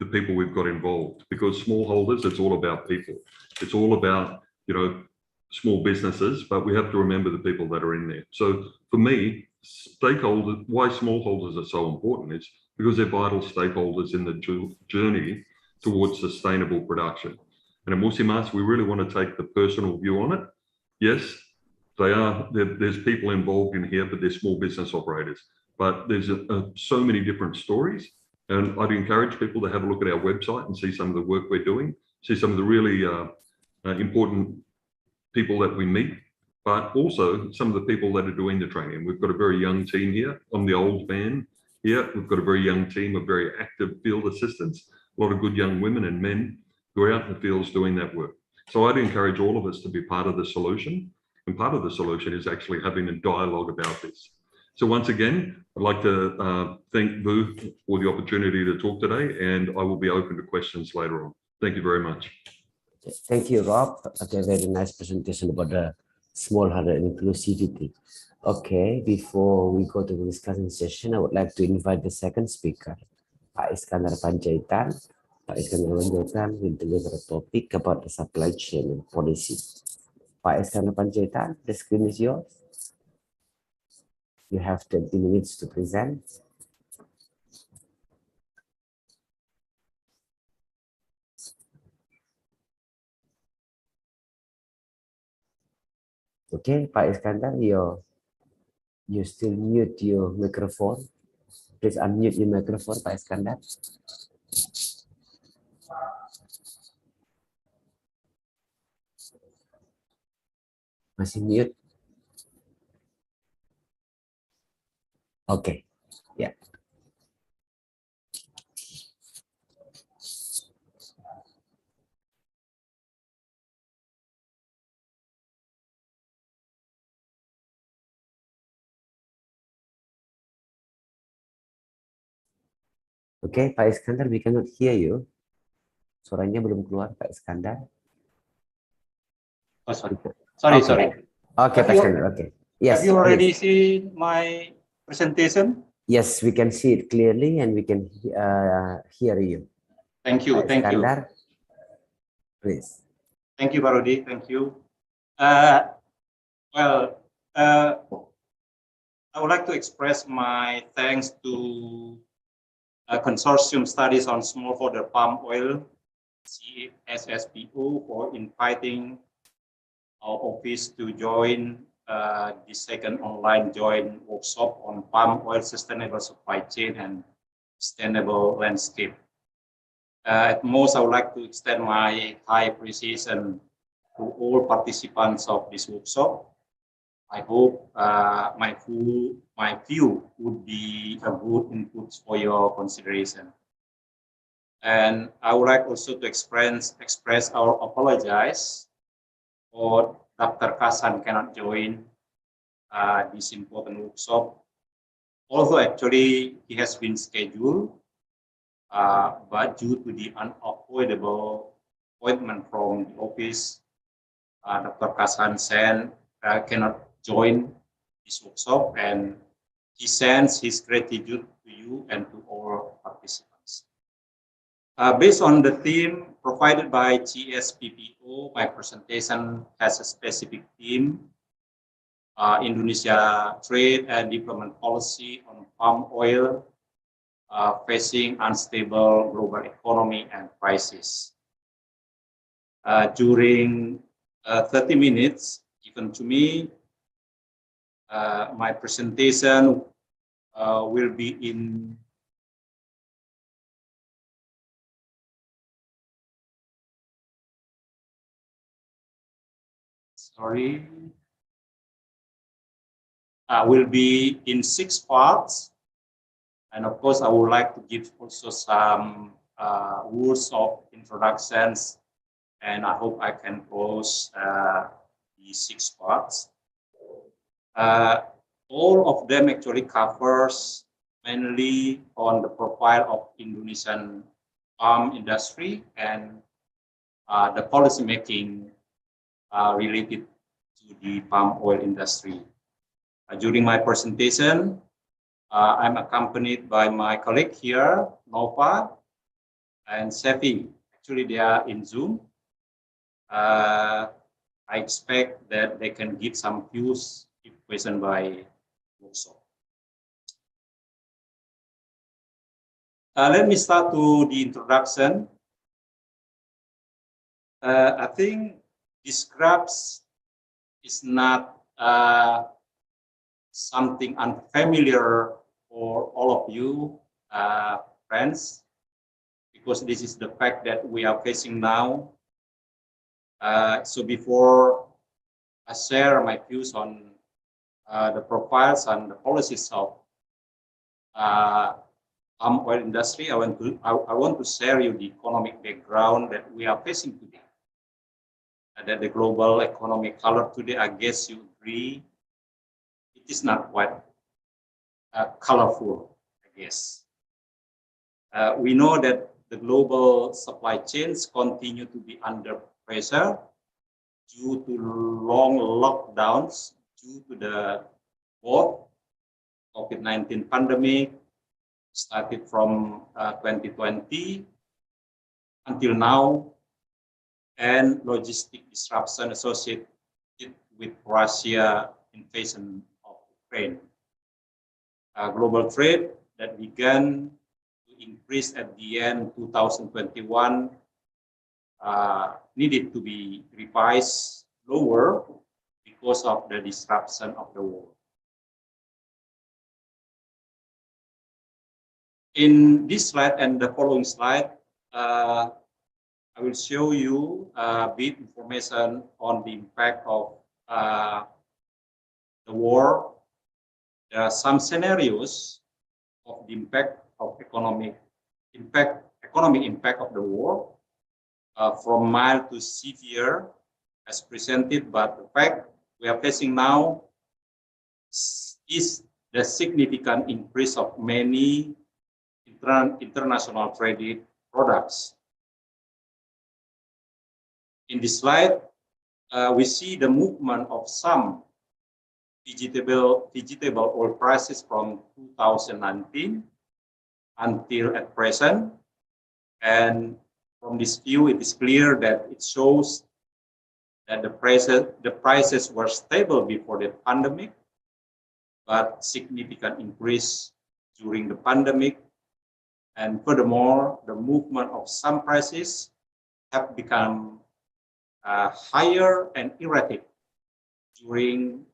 people we've got involved. Because smallholders, it's all about people. It's all about small businesses, but we have to remember the people that are in there. So for me, stakeholders, why smallholders are so important is because they're vital stakeholders in the journey towards sustainable production. And at Musimas, we really want to take the personal view on it. Yes, there's people involved in here, but they're small business operators. But there's so many different stories. And I'd encourage people to have a look at our website and see some of the work we're doing, see some of the really important people that we meet, but also some of the people that are doing the training. We've got a very young team here. I'm the old man here. We've got a very young team of very active field assistants, a lot of good young women and men who are out in the fields doing that work. So I'd encourage all of us to be part of the solution. And part of the solution is actually having a dialogue about this. So once again, I'd like to thank Vu for the opportunity to talk today, and I will be open to questions later on. Thank you very much. Thank you, Rob. Okay, very nice presentation about the smallholder inclusivity. Okay, before we go to the discussion session, I would like to invite the second speaker, Pak Iskandar Panjaitan. Pak Iskandar Panjaitan will deliver a topic about the supply chain and policy. Pak Iskandar Panjaitan, the screen is yours. You have 20 minutes to present. Okay, Pak Iskandar, you still mute your microphone. Please unmute your microphone, Pak Iskandar. Masih mute? Okay, yeah. Okay, Pak Iskandar, we cannot hear you. Suaranya belum keluar, Pak Iskandar. Oh, sorry. Okay. Sorry. Okay, Pak Iskandar. Okay. Yes. Have you already please. seen my presentation? Yes, we can see it clearly and we can hear you. Thank you. Pak Thank Iskandar, you. please. Thank you, Parodi. Thank you. I would like to express my thanks to Consortium Studies on Smallholder Palm Oil CSSPO for inviting our office to join the second online joint workshop on palm oil sustainable supply chain and sustainable landscape. At most, I would like to extend my high appreciation to all participants of this workshop. I hope my view would be a good input for your consideration. And I would like also to express our apologies for Dr. Kasan cannot join this important workshop. Although actually he has been scheduled, but due to the unavoidable appointment from the office, Dr. Kasan Sen cannot join this workshop, and he sends his gratitude to you and to all participants. Based on the theme provided by GSPPO, my presentation has a specific theme, Indonesia Trade and Development Policy on Palm Oil facing unstable global economy and crisis. During 30 minutes given to me, my presentation will be in will be in 6 parts. And of course, I would like to give also some words of introductions, and I hope I can close the 6 parts. All of them actually covers mainly on the profile of Indonesian palm industry and the policy making related to the palm oil industry. During my presentation, I'm accompanied by my colleague here, Nova and Sefi. Actually, they are in Zoom. I expect that they can give some views if questioned by workshop. Let me start to the introduction. I think this graphs is not something unfamiliar for all of you, friends, because this is the fact that we are facing now. So before I share my views on the profiles and the policies of palm oil industry, I want to share you the economic background that we are facing today. That the global economic color today, I guess you agree, it is not quite colorful, I guess. We know that the global supply chains continue to be under pressure due to long lockdowns due to the both COVID-19 pandemic started from 2020 until now, and logistic disruption associated with Russia invasion of Ukraine. Global trade that began to increase at the end 2021 needed to be revised lower because of the disruption of the war. In this slide and the following slide, I will show you a bit information on the impact of the war. There are some scenarios of the impact of economic impact of the war, from mild to severe, as presented. But the fact we are facing now is the significant increase of many international traded products. In this slide, we see the movement of some vegetable oil prices from 2019 until at present. And from this view, it is clear that it shows that the prices were stable before the pandemic, but significant increase during the pandemic. And furthermore, the movement of some prices have become higher and erratic during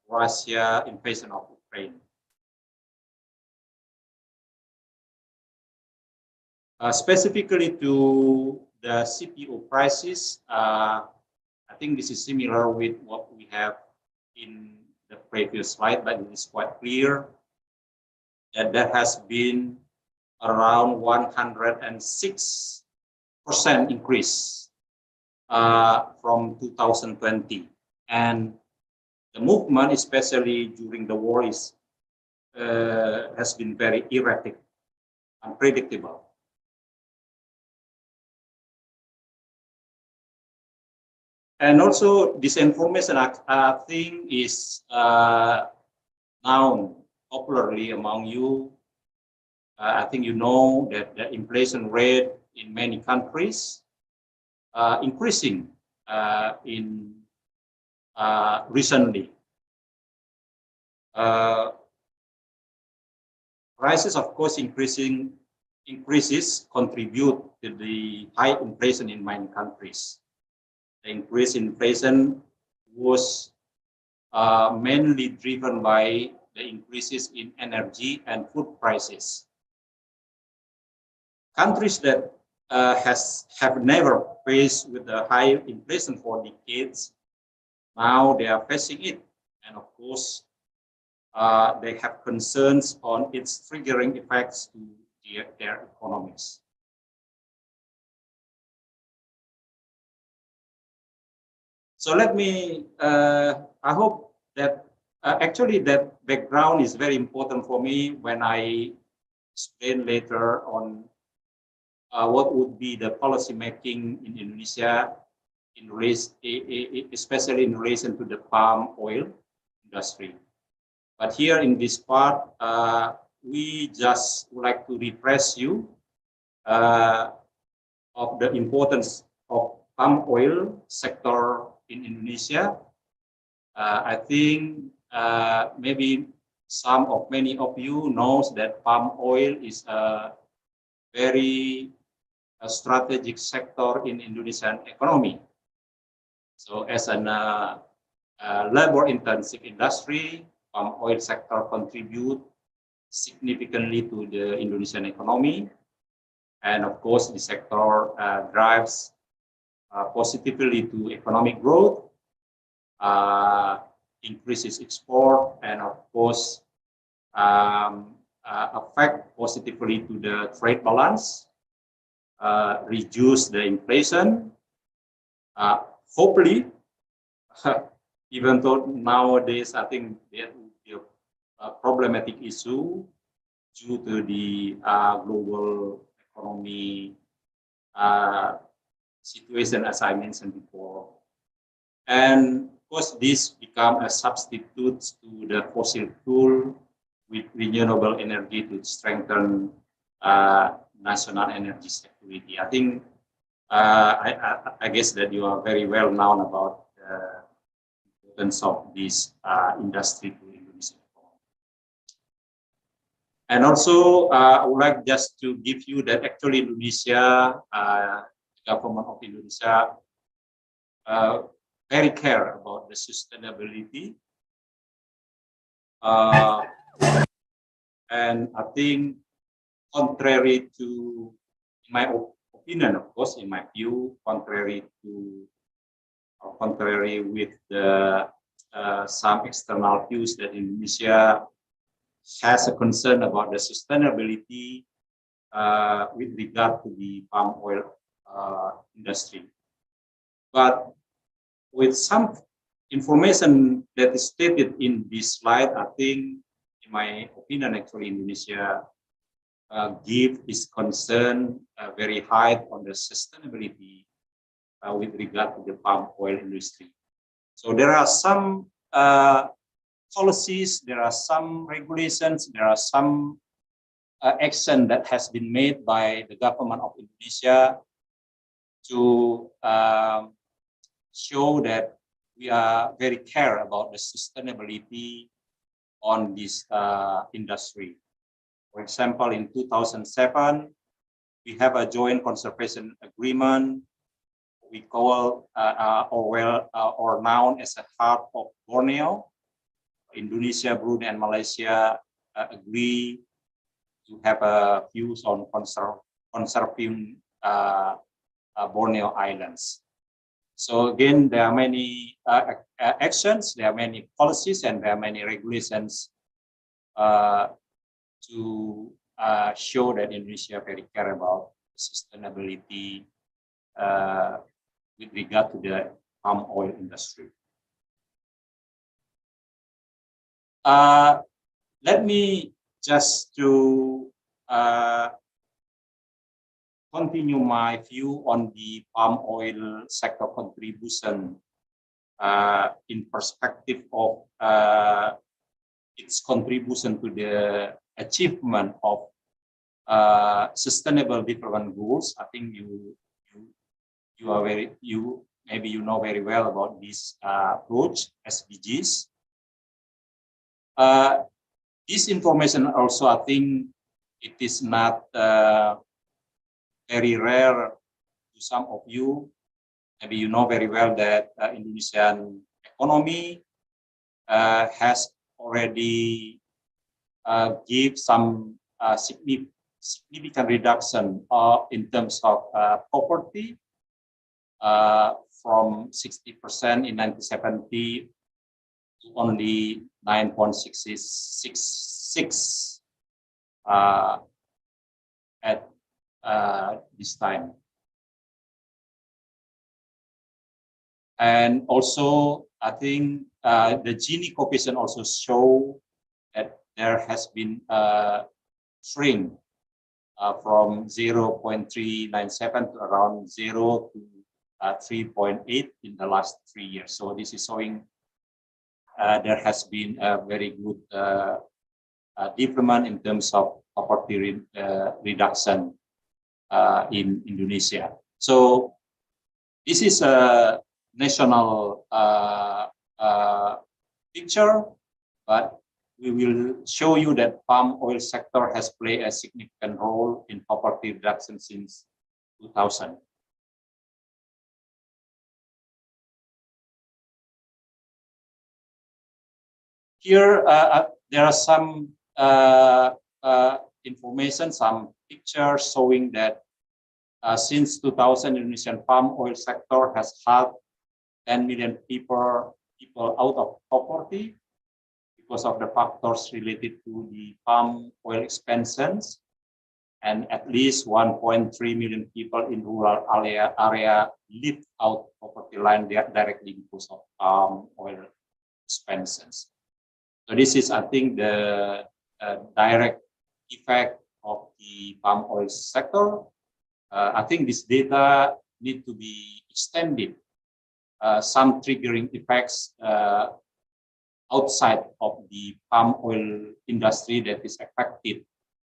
Russia invasion of Ukraine. Specifically to the CPO prices, I think this is similar with what we have in the previous slide, but it is quite clear that there has been around 106% increase from 2020. And the movement, especially during the war, has been very erratic, unpredictable. And also, this information, I think, is known popularly among you. I think you know that the inflation rate in many countries increasing in recently. Prices, of course, increases contribute to the high inflation in many countries. The increase in inflation was mainly driven by the increases in energy and food prices. Countries that have never faced with the high inflation for decades, now they are facing it, and of course, they have concerns on its triggering effects to their economies. So let me, I hope that actually that background is very important for me when I explain later on what would be the policy making in Indonesia, especially in relation to the palm oil industry. But here in this part, we just would like to refresh you of the importance of palm oil sector in Indonesia. I think maybe many of you knows that palm oil is a very strategic sector in Indonesian economy. So as an labor-intensive industry, palm oil sector contribute significantly to the Indonesian economy, and of course, the sector drives positively to economic growth, increases export, and of course, affect positively to the trade balance, reduce the inflation. Hopefully, even though nowadays I think there will be a problematic issue due to the global economy situation, as I mentioned before. And of course, this become a substitute to the fossil fuel with renewable energy to strengthen national energy security. I think I guess that you are very well known about the importance of this industry to Indonesia. And also, I would like just to give you that actually Indonesia, government of Indonesia, very care about the sustainability. And I think contrary to, in my opinion, of course, in my view, contrary with the some external views that Indonesia has a concern about the sustainability with regard to the palm oil industry. But with some information that is stated in this slide, I think, in my opinion, actually Indonesia give its concern very high on the sustainability with regard to the palm oil industry. So there are some policies, there are some regulations, there are some action that has been made by the government of Indonesia to show that we are very care about the sustainability on this industry. For example, in 2007, we have a joint conservation agreement. We call or known as the Heart of Borneo. Indonesia, Brunei, and Malaysia agree to have views on conserving Borneo Islands. So again, there are many actions, there are many policies, and there are many regulations to show that Indonesia very care about sustainability with regard to the palm oil industry. Let me just to continue my view on the palm oil sector contribution in perspective of its contribution to the achievement of sustainable development goals. I think maybe you know very well about this approach, SDGs. This information also, I think it is not very rare to some of you. Maybe you know very well that Indonesian economy has already give some significant reduction in terms of poverty from 60% in 1970 to only 9.66 at this time. And also, I think the Gini coefficient also show that there has been a shrink from 0.397 to around 0 to 3.8 in the last 3 years. So this is showing there has been a very good development in terms of poverty reduction in Indonesia. So this is a national picture, but we will show you that palm oil sector has played a significant role in poverty reduction since 2000. Here, there are some information, some pictures showing that since 2000, Indonesian palm oil sector has helped 10 million people out of poverty because of the factors related to the palm oil expansions, and at least 1.3 million people in rural area live out poverty line directly because of palm oil expansions. So this is, I think, the direct effect of the palm oil sector. I think this data need to be extended. Some triggering effects outside of the palm oil industry that is affected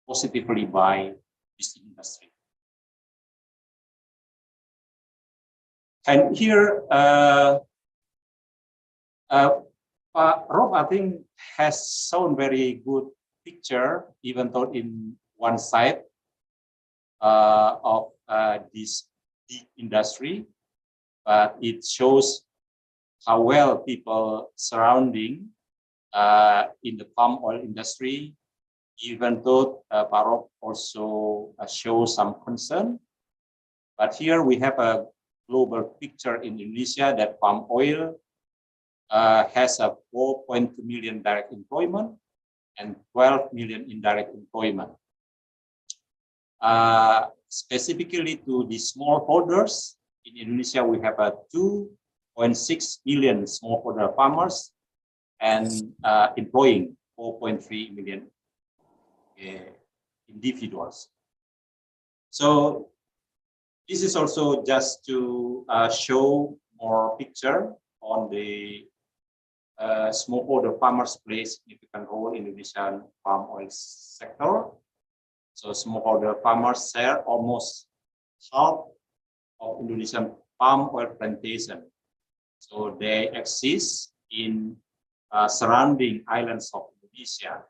positively by this industry. And here, Rob, I think, has shown very good picture, even though in one side of this big industry, but it shows how well people surrounding in the palm oil industry, even though Parok also shows some concern. But here we have a global picture in Indonesia that palm oil has a 4.2 million direct employment and 12 million indirect employment. Specifically to the smallholders, in Indonesia we have a 2.6 million smallholder farmers and employing 4.3 million individuals. So this is also just to show more picture on the smallholder farmers play a significant role in Indonesian palm oil sector. So smallholder farmers share almost half of Indonesian palm oil plantation. So they exist in surrounding islands of Indonesia,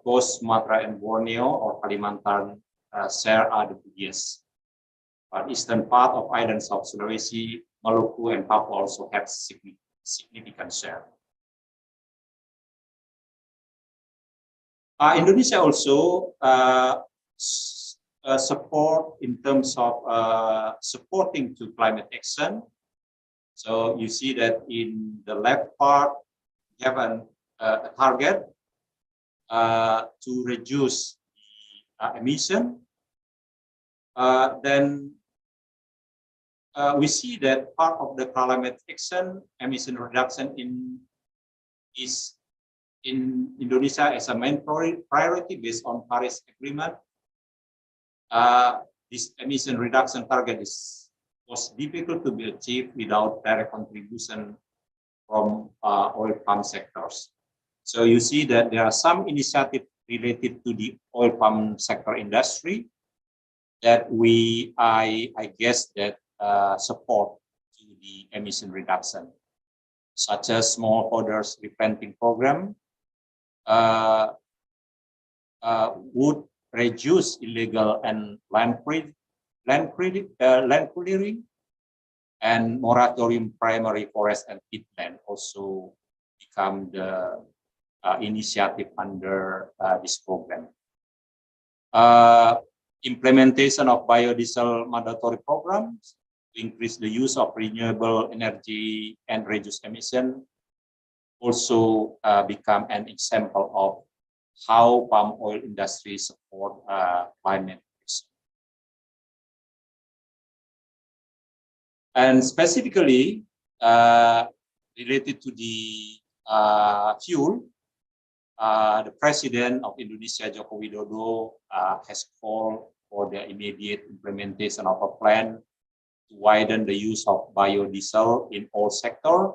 both Sumatera and Borneo or Kalimantan share are the biggest. But eastern part of islands of Sulawesi, Maluku, and Papua also have significant share. Indonesia also support in terms of supporting to climate action. So you see that in the left part, we have a target to reduce the emission. Then we see that part of the climate action, emission reduction is in Indonesia as a main priority based on Paris Agreement. This emission reduction target was difficult to be achieved without direct contribution from oil palm sectors. So you see that there are some initiatives related to the oil palm sector industry that I guess that support to the emission reduction, such as smallholders replanting program, would reduce illegal and land clearing, and moratorium primary forest and peatland also become the initiative under this program. Implementation of biodiesel mandatory programs to increase the use of renewable energy and reduce emission also become an example of how palm oil industry support climate action. And specifically related to the fuel, the President of Indonesia, Joko Widodo, has called for the immediate implementation of a plan to widen the use of biodiesel in all sectors,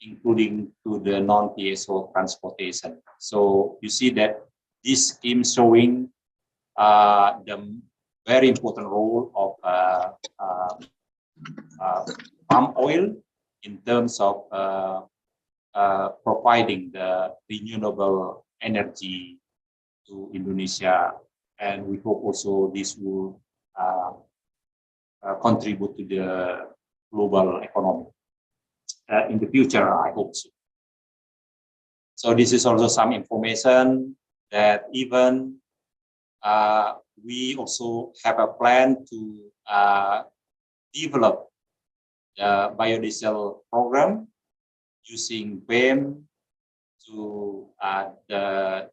including to the non-PSO transportation. So you see that this scheme showing the very important role of palm oil in terms of providing the renewable energy to Indonesia, and we hope also this will contribute to the global economy in the future. I hope so. So this is also some information that even we also have a plan to develop the biodiesel program using BEM to the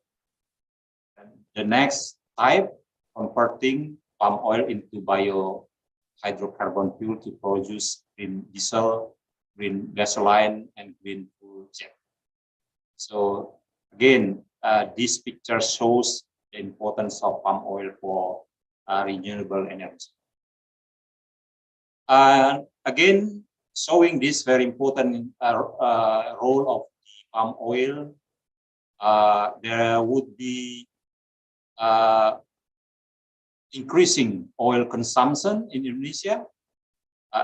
next type, converting palm oil into biohydrocarbon fuel to produce green diesel, green gasoline, and green fuel jet. So again, this picture shows the importance of palm oil for renewable energy. Again, showing this very important role of the palm oil, there would be increasing oil consumption in Indonesia,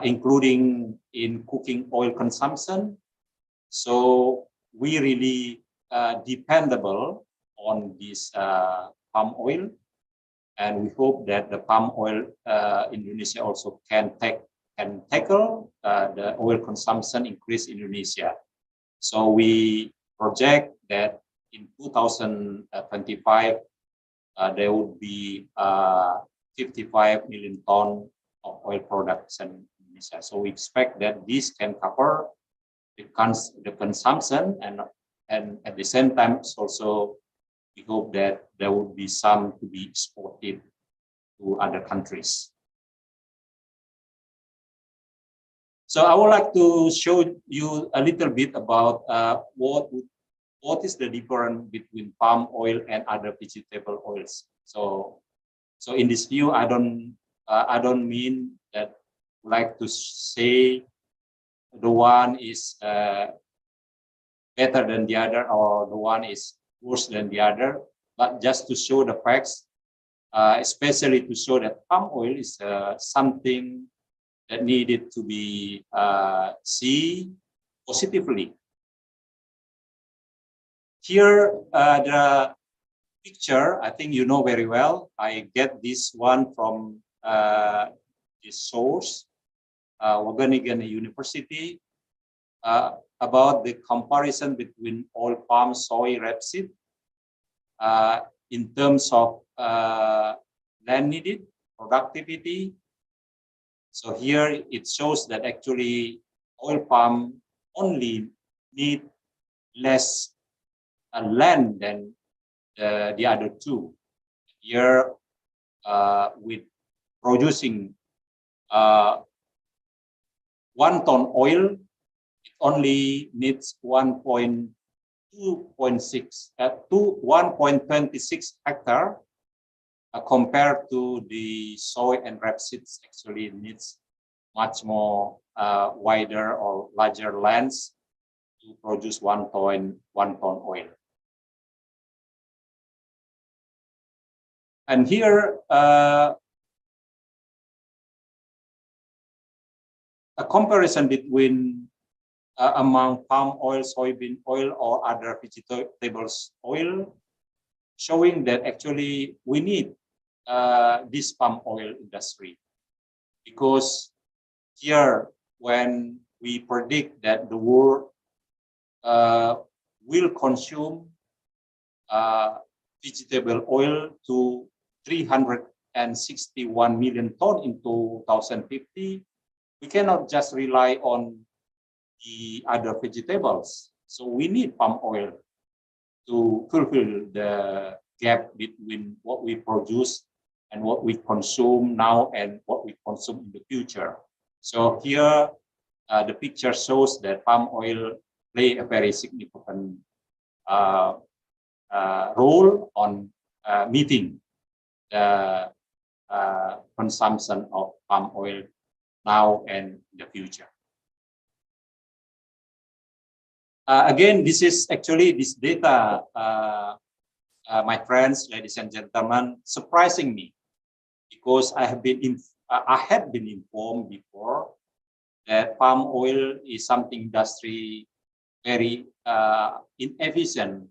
including in cooking oil consumption. So we really dependable on this palm oil, and we hope that the palm oil Indonesia also can tackle the oil consumption increase in Indonesia. So we project that in 2025 there would be 55 million tons of oil production in Indonesia. So we expect that this can cover the consumption, and at the same time also we hope that there would be some to be exported to other countries. So I would like to show you a little bit about what is the difference between palm oil and other vegetable oils. So in this view, I don't mean that like to say the one is better than the other or the one is worse than the other, but just to show the facts, especially to show that palm oil is something that needed to be seen positively. Here, picture, I think you know very well. I get this one from this source, Wageningen University, about the comparison between oil palm, soy, rapeseed in terms of land needed, productivity. So here it shows that actually oil palm only need less land than the other two. Here with producing 1 ton oil, it only needs 1.26 to 1.26 hectare compared to the soy and rapeseeds actually needs much more wider or larger lands to produce 1 ton oil. And here a comparison between among palm oil, soybean oil, or other vegetables oil, showing that actually we need this palm oil industry, because here when we predict that the world will consume vegetable oil to 361 million ton in 2050, we cannot just rely on the other vegetables. So we need palm oil to fulfill the gap between what we produce and what we consume now and what we consume in the future. So here the picture shows that palm oil play a very significant role on meeting the consumption of palm oil now and in the future. Again, this is actually this data, my friends, ladies and gentlemen, surprising me, because I had been informed before that palm oil is something industry very inefficient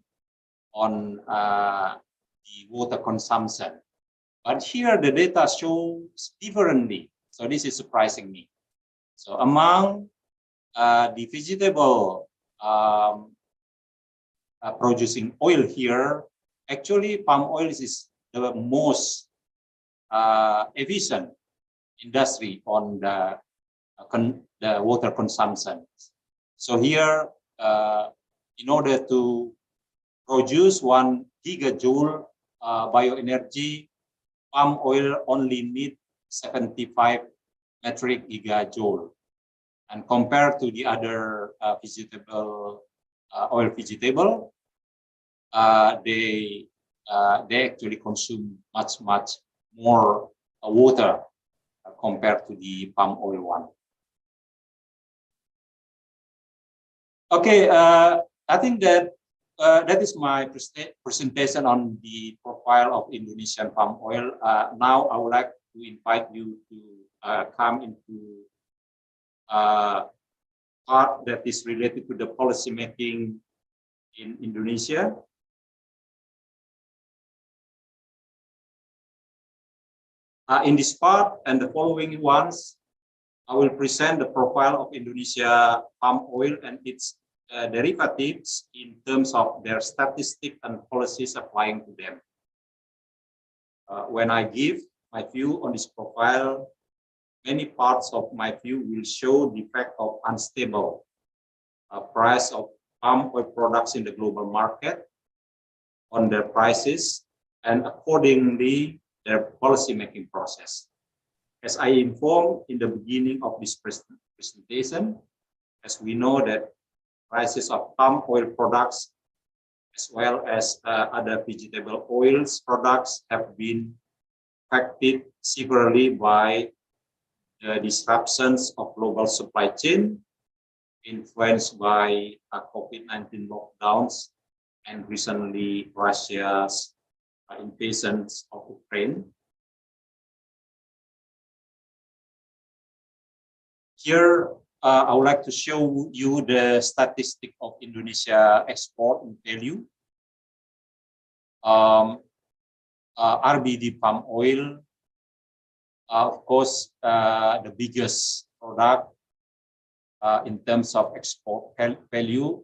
on the water consumption. But here the data shows differently. So this is surprising me. So among the vegetable producing oil here, actually palm oil is the most efficient industry on the water consumption. So here, in order to produce 1 gigajoule bioenergy, palm oil only need 75 metric gigajoule. And compared to the other vegetable they actually consume much more water compared to the palm oil one. Okay, I think that that is my presentation on the profile of Indonesian palm oil. Now I would like to invite you to come into part that is related to the policy making in Indonesia. In this part and the following ones, I will present the profile of Indonesia palm oil and its derivatives in terms of their statistics and policies applying to them. When I give my view on this profile, many parts of my view will show the fact of unstable price of palm oil products in the global market, on their prices, and accordingly their policy making process. As I informed in the beginning of this presentation, as we know that prices of palm oil products as well as other vegetable oils products have been affected severely by the disruptions of global supply chain influenced by COVID-19 lockdowns and recently Russia's invasion of Ukraine. Here, I would like to show you the statistic of Indonesia export in value. RBD palm oil, of course, the biggest product in terms of export value,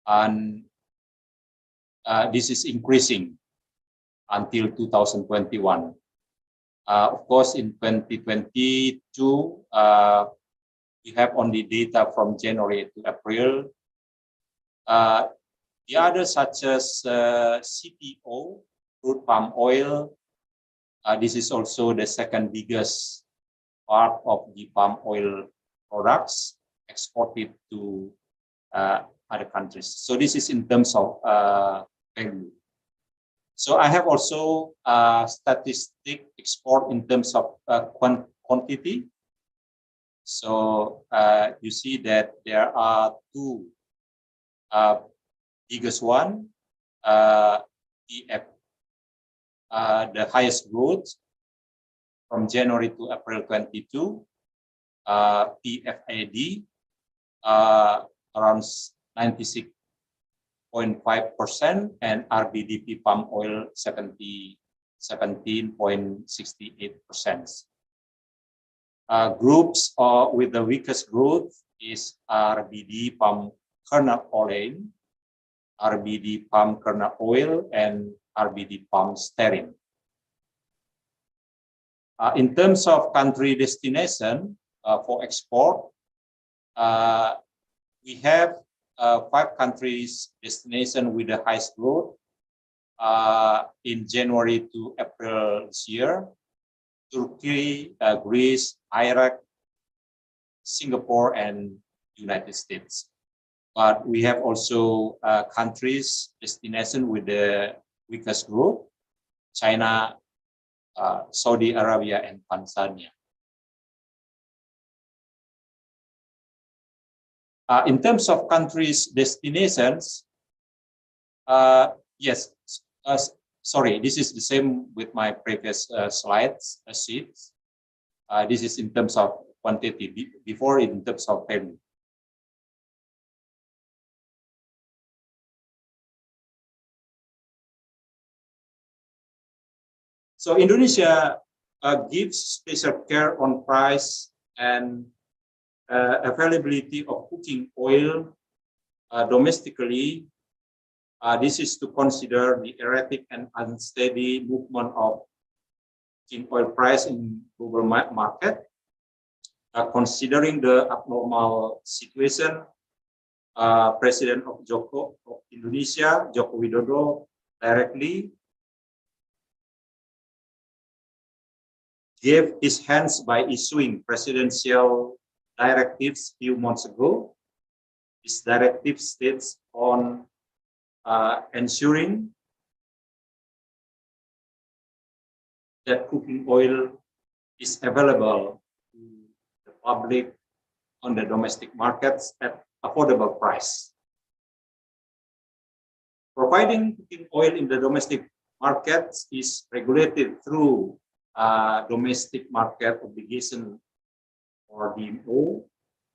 and this is increasing until 2021. Of course, in 2022, we have only data from January to April. The others, such as CPO, crude palm oil, this is also the second biggest part of the palm oil products exported to other countries. So this is in terms of value. So I have also statistic export in terms of quantity. So you see that there are two biggest one, the highest growth from January to April 22, PFAD around 96.5%, and RBDP palm oil 17.68%. Groups with the weakest growth is RBD palm kernel oil, RBD palm kernel oil, and RBD palm stearin. In terms of country destination for export, we have 5 countries destination with the highest growth in January to April this year: Turkey, Greece, Iraq, Singapore, and United States. But we have also countries destination with the weakest growth: China, Saudi Arabia, and Tanzania. In terms of countries destinations, yes, sorry, this is the same with my previous slides, sheets. This is in terms of quantity, before in terms of value. So Indonesia gives special care on price and availability of cooking oil domestically. This is to consider the erratic and unsteady movement of cooking oil price in global market. Considering the abnormal situation, President of Indonesia, Joko Widodo, directly gave his hands by issuing presidential directives few months ago. This directive states on ensuring that cooking oil is available to the public on the domestic markets at affordable price. Providing cooking oil in the domestic markets is regulated through domestic market obligation or DMO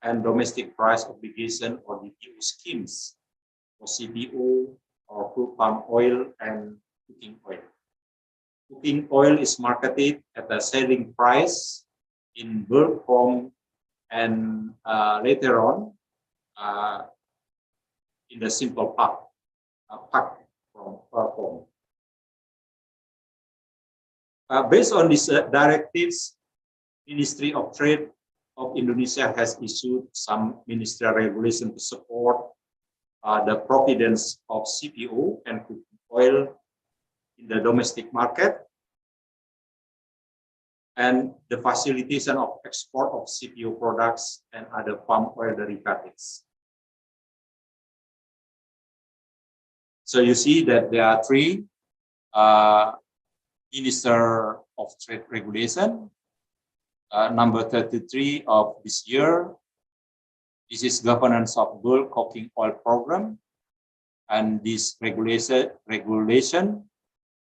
and domestic price obligation or DPO schemes for CPO or crude palm oil and cooking oil. Cooking oil is marketed at a selling price in bulk form and later on in the simple pack from form. Based on these directives, Ministry of Trade of Indonesia has issued some ministerial regulation to support the providence of CPO and cooking oil in the domestic market and the facilitation of export of CPO products and other palm oil derivatives. So you see that there are 3 Minister of Trade Regulation. Number 33 of this year. This is governance of bulk cooking oil program, and this regulation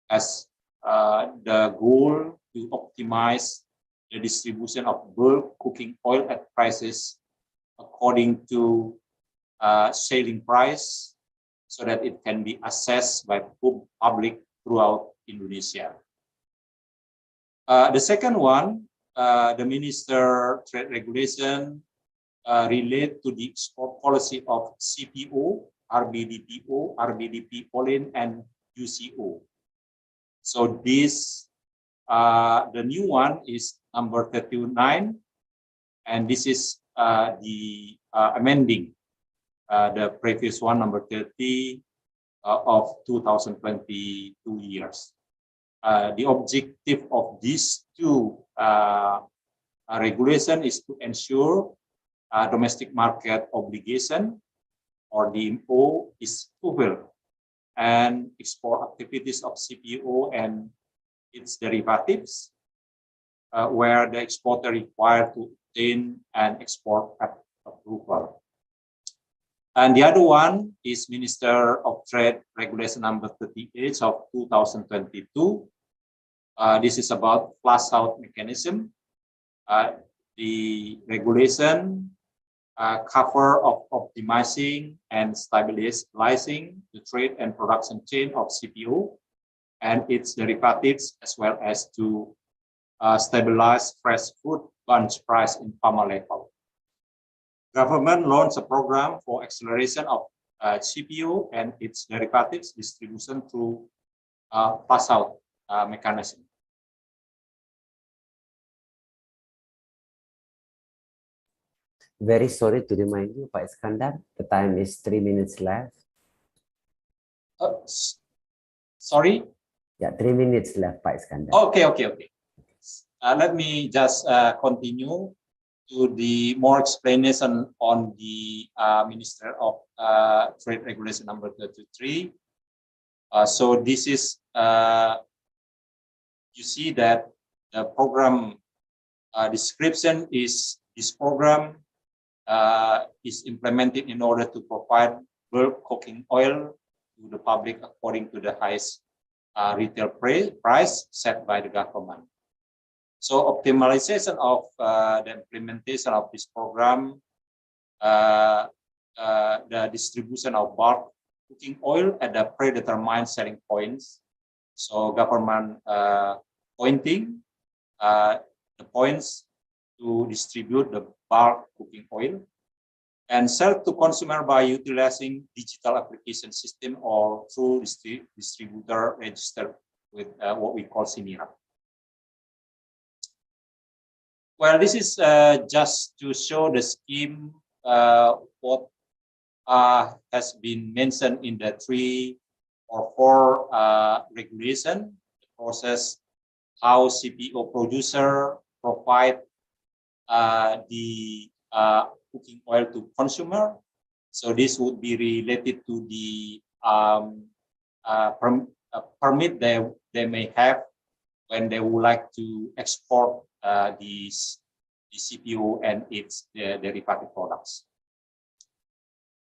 has the goal to optimize the distribution of bulk cooking oil at prices according to selling price, so that it can be accessed by public throughout Indonesia. The second one, the Minister Trade Regulation relate to the export policy of CPO, RBDPO, RBDP Polin, and UCO. So this, the new one is number 39, and this is the amending the previous one, number 30 of 2022 years. The objective of these two regulation is to ensure domestic market obligation or DMO is fulfilled, and export activities of CPO and its derivatives, where the exporter required to obtain an export approval. And the other one is Minister of Trade Regulation number 38 of 2022. This is about flush out mechanism. The regulation cover of optimizing and stabilizing the trade and production chain of CPO and its derivatives, as well as to stabilize fresh food bunch price in farmer level. Government launched a program for acceleration of CPO and its derivatives distribution through pass out mechanism. Very sorry to remind you, Pak Iskandar, the time is 3 minutes left. Sorry? Yeah, 3 minutes left, Pak Iskandar. Okay. Let me just continue to the more explanation on the Minister of Trade Regulation number 33. So this is, you see that the program description is, this program is implemented in order to provide bulk cooking oil to the public according to the highest retail price set by the government. So optimization of the implementation of this program, the distribution of bulk cooking oil at the predetermined selling points. So government pointing the points to distribute the bulk cooking oil and sell to consumer by utilizing digital application system or through distributor registered with what we call CIRAD. Well, this is just to show the scheme, what has been mentioned in the 3 or 4 regulation, the process, how CPO producer provide the cooking oil to consumer. So this would be related to the permit they may have when they would like to export the CPO and its derivative products.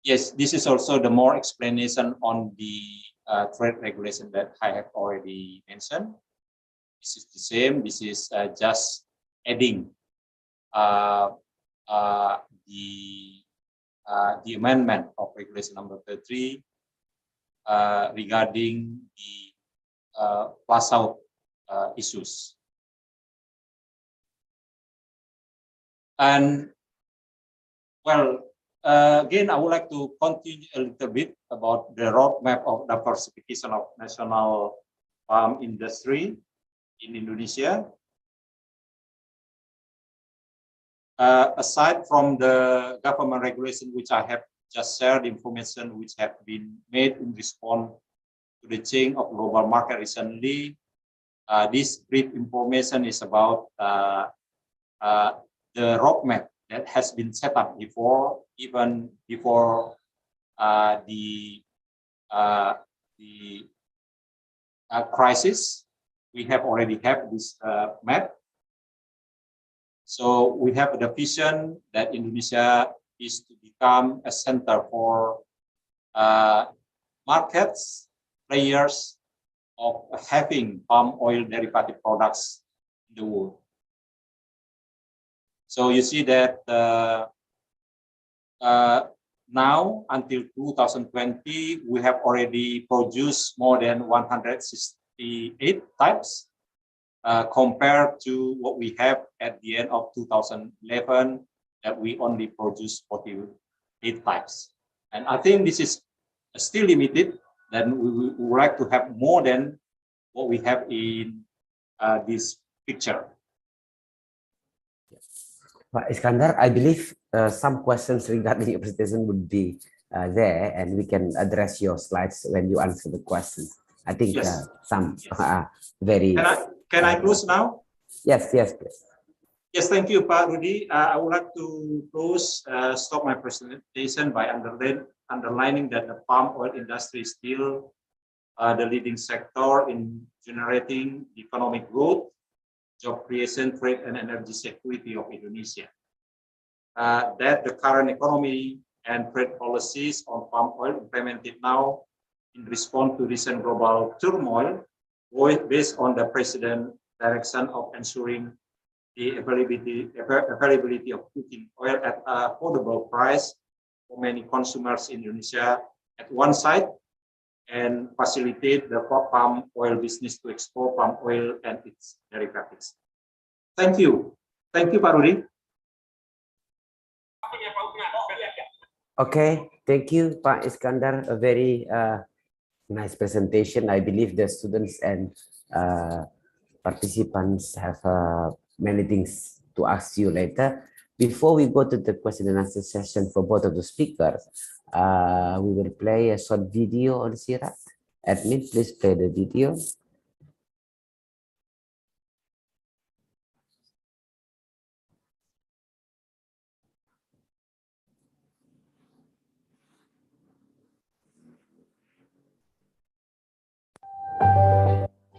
Yes, this is also the more explanation on the trade regulation that I have already mentioned. This is the same. This is just adding the amendment of regulation number 33 regarding the pass out issues. And well, again, I would like to continue a little bit about the roadmap of diversification of national palm industry in Indonesia. Aside from the government regulation, which I have just shared, information which have been made in response to the change of global market recently, this brief information is about the roadmap that has been set up before, even before the crisis. We have already have this map. So we have the vision that Indonesia is to become a center for markets, players of having palm oil derivative products in the world. So you see that now until 2020, we have already produced more than 168 types compared to what we have at the end of 2011, that we only produced 48 types. And I think this is still limited. Then we would like to have more than what we have in this picture. Pak Iskandar, I believe some questions regarding your presentation would be there, and we can address your slides when you answer the questions. I think yes. Some very... Can I close now? Yes, yes, please. Yes, thank you, Pak Rudy. I would like to stop my presentation by underlining that the palm oil industry is still the leading sector in generating economic growth, job creation, trade, and energy security of Indonesia. That the current economy and trade policies on palm oil implemented now in response to recent global turmoil, based on the President's direction of ensuring the availability of cooking oil at an affordable price for many consumers in Indonesia at one side, and facilitate the palm oil business to export palm oil and its derivatives. Thank you. Thank you, Pak Rudy. Okay, thank you, Pak Iskandar. A very nice presentation. I believe the students and participants have many things to ask you later. Before we go to the question and answer session for both of the speakers, we will play a short video on CIRAD. Admin, please play the video.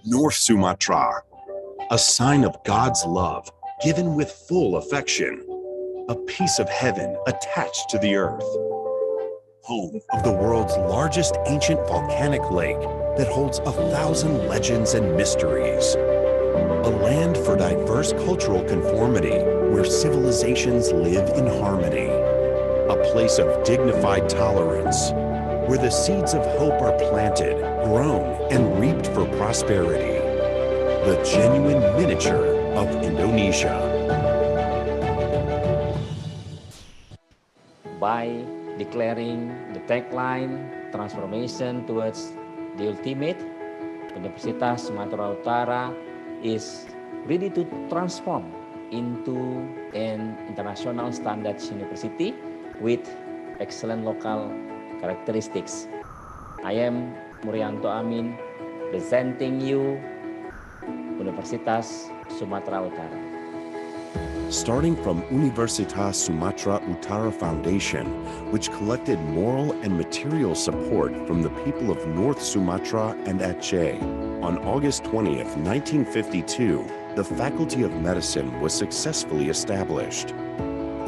North Sumatra, a sign of God's love given with full affection, a piece of heaven attached to the earth. Home of the world's largest ancient volcanic lake that holds 1,000 legends and mysteries. A land for diverse cultural conformity where civilizations live in harmony. A place of dignified tolerance where the seeds of hope are planted, grown, and reaped for prosperity. The genuine miniature of Indonesia. By declaring the tagline transformation towards the ultimate, Universitas Sumatera Utara is ready to transform into an international standards university with excellent local characteristics. I am Murianto Amin, presenting you Universitas Sumatera Utara. Starting from Universitas Sumatera Utara Foundation, which collected moral and material support from the people of North Sumatra and Aceh. On August 20th, 1952, the Faculty of Medicine was successfully established.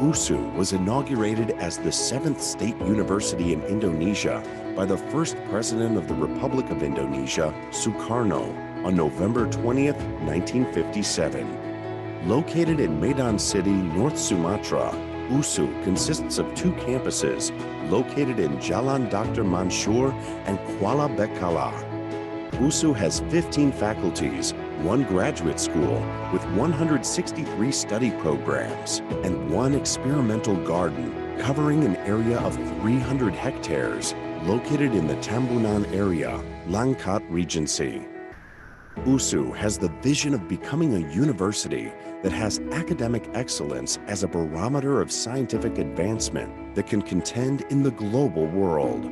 USU was inaugurated as the 7th state university in Indonesia by the first president of the Republic of Indonesia, Sukarno, on November 20th, 1957. Located in Medan City, North Sumatra, USU consists of 2 campuses located in Jalan Dr. Mansur and Kuala Bekala. USU has 15 faculties, 1 graduate school with 163 study programs, and 1 experimental garden covering an area of 300 hectares located in the Tambunan area, Langkat Regency. USU has the vision of becoming a university that has academic excellence as a barometer of scientific advancement that can contend in the global world.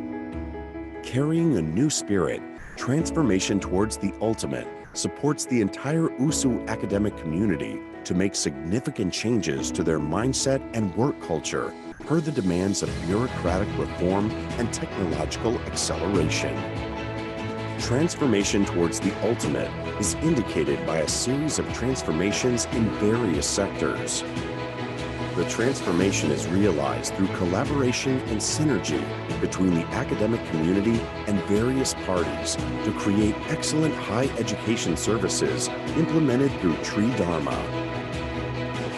Carrying a new spirit, transformation towards the ultimate supports the entire USU academic community to make significant changes to their mindset and work culture per the demands of bureaucratic reform and technological acceleration. Transformation towards the ultimate is indicated by a series of transformations in various sectors. The transformation is realized through collaboration and synergy between the academic community and various parties to create excellent high education services implemented through Tri Dharma.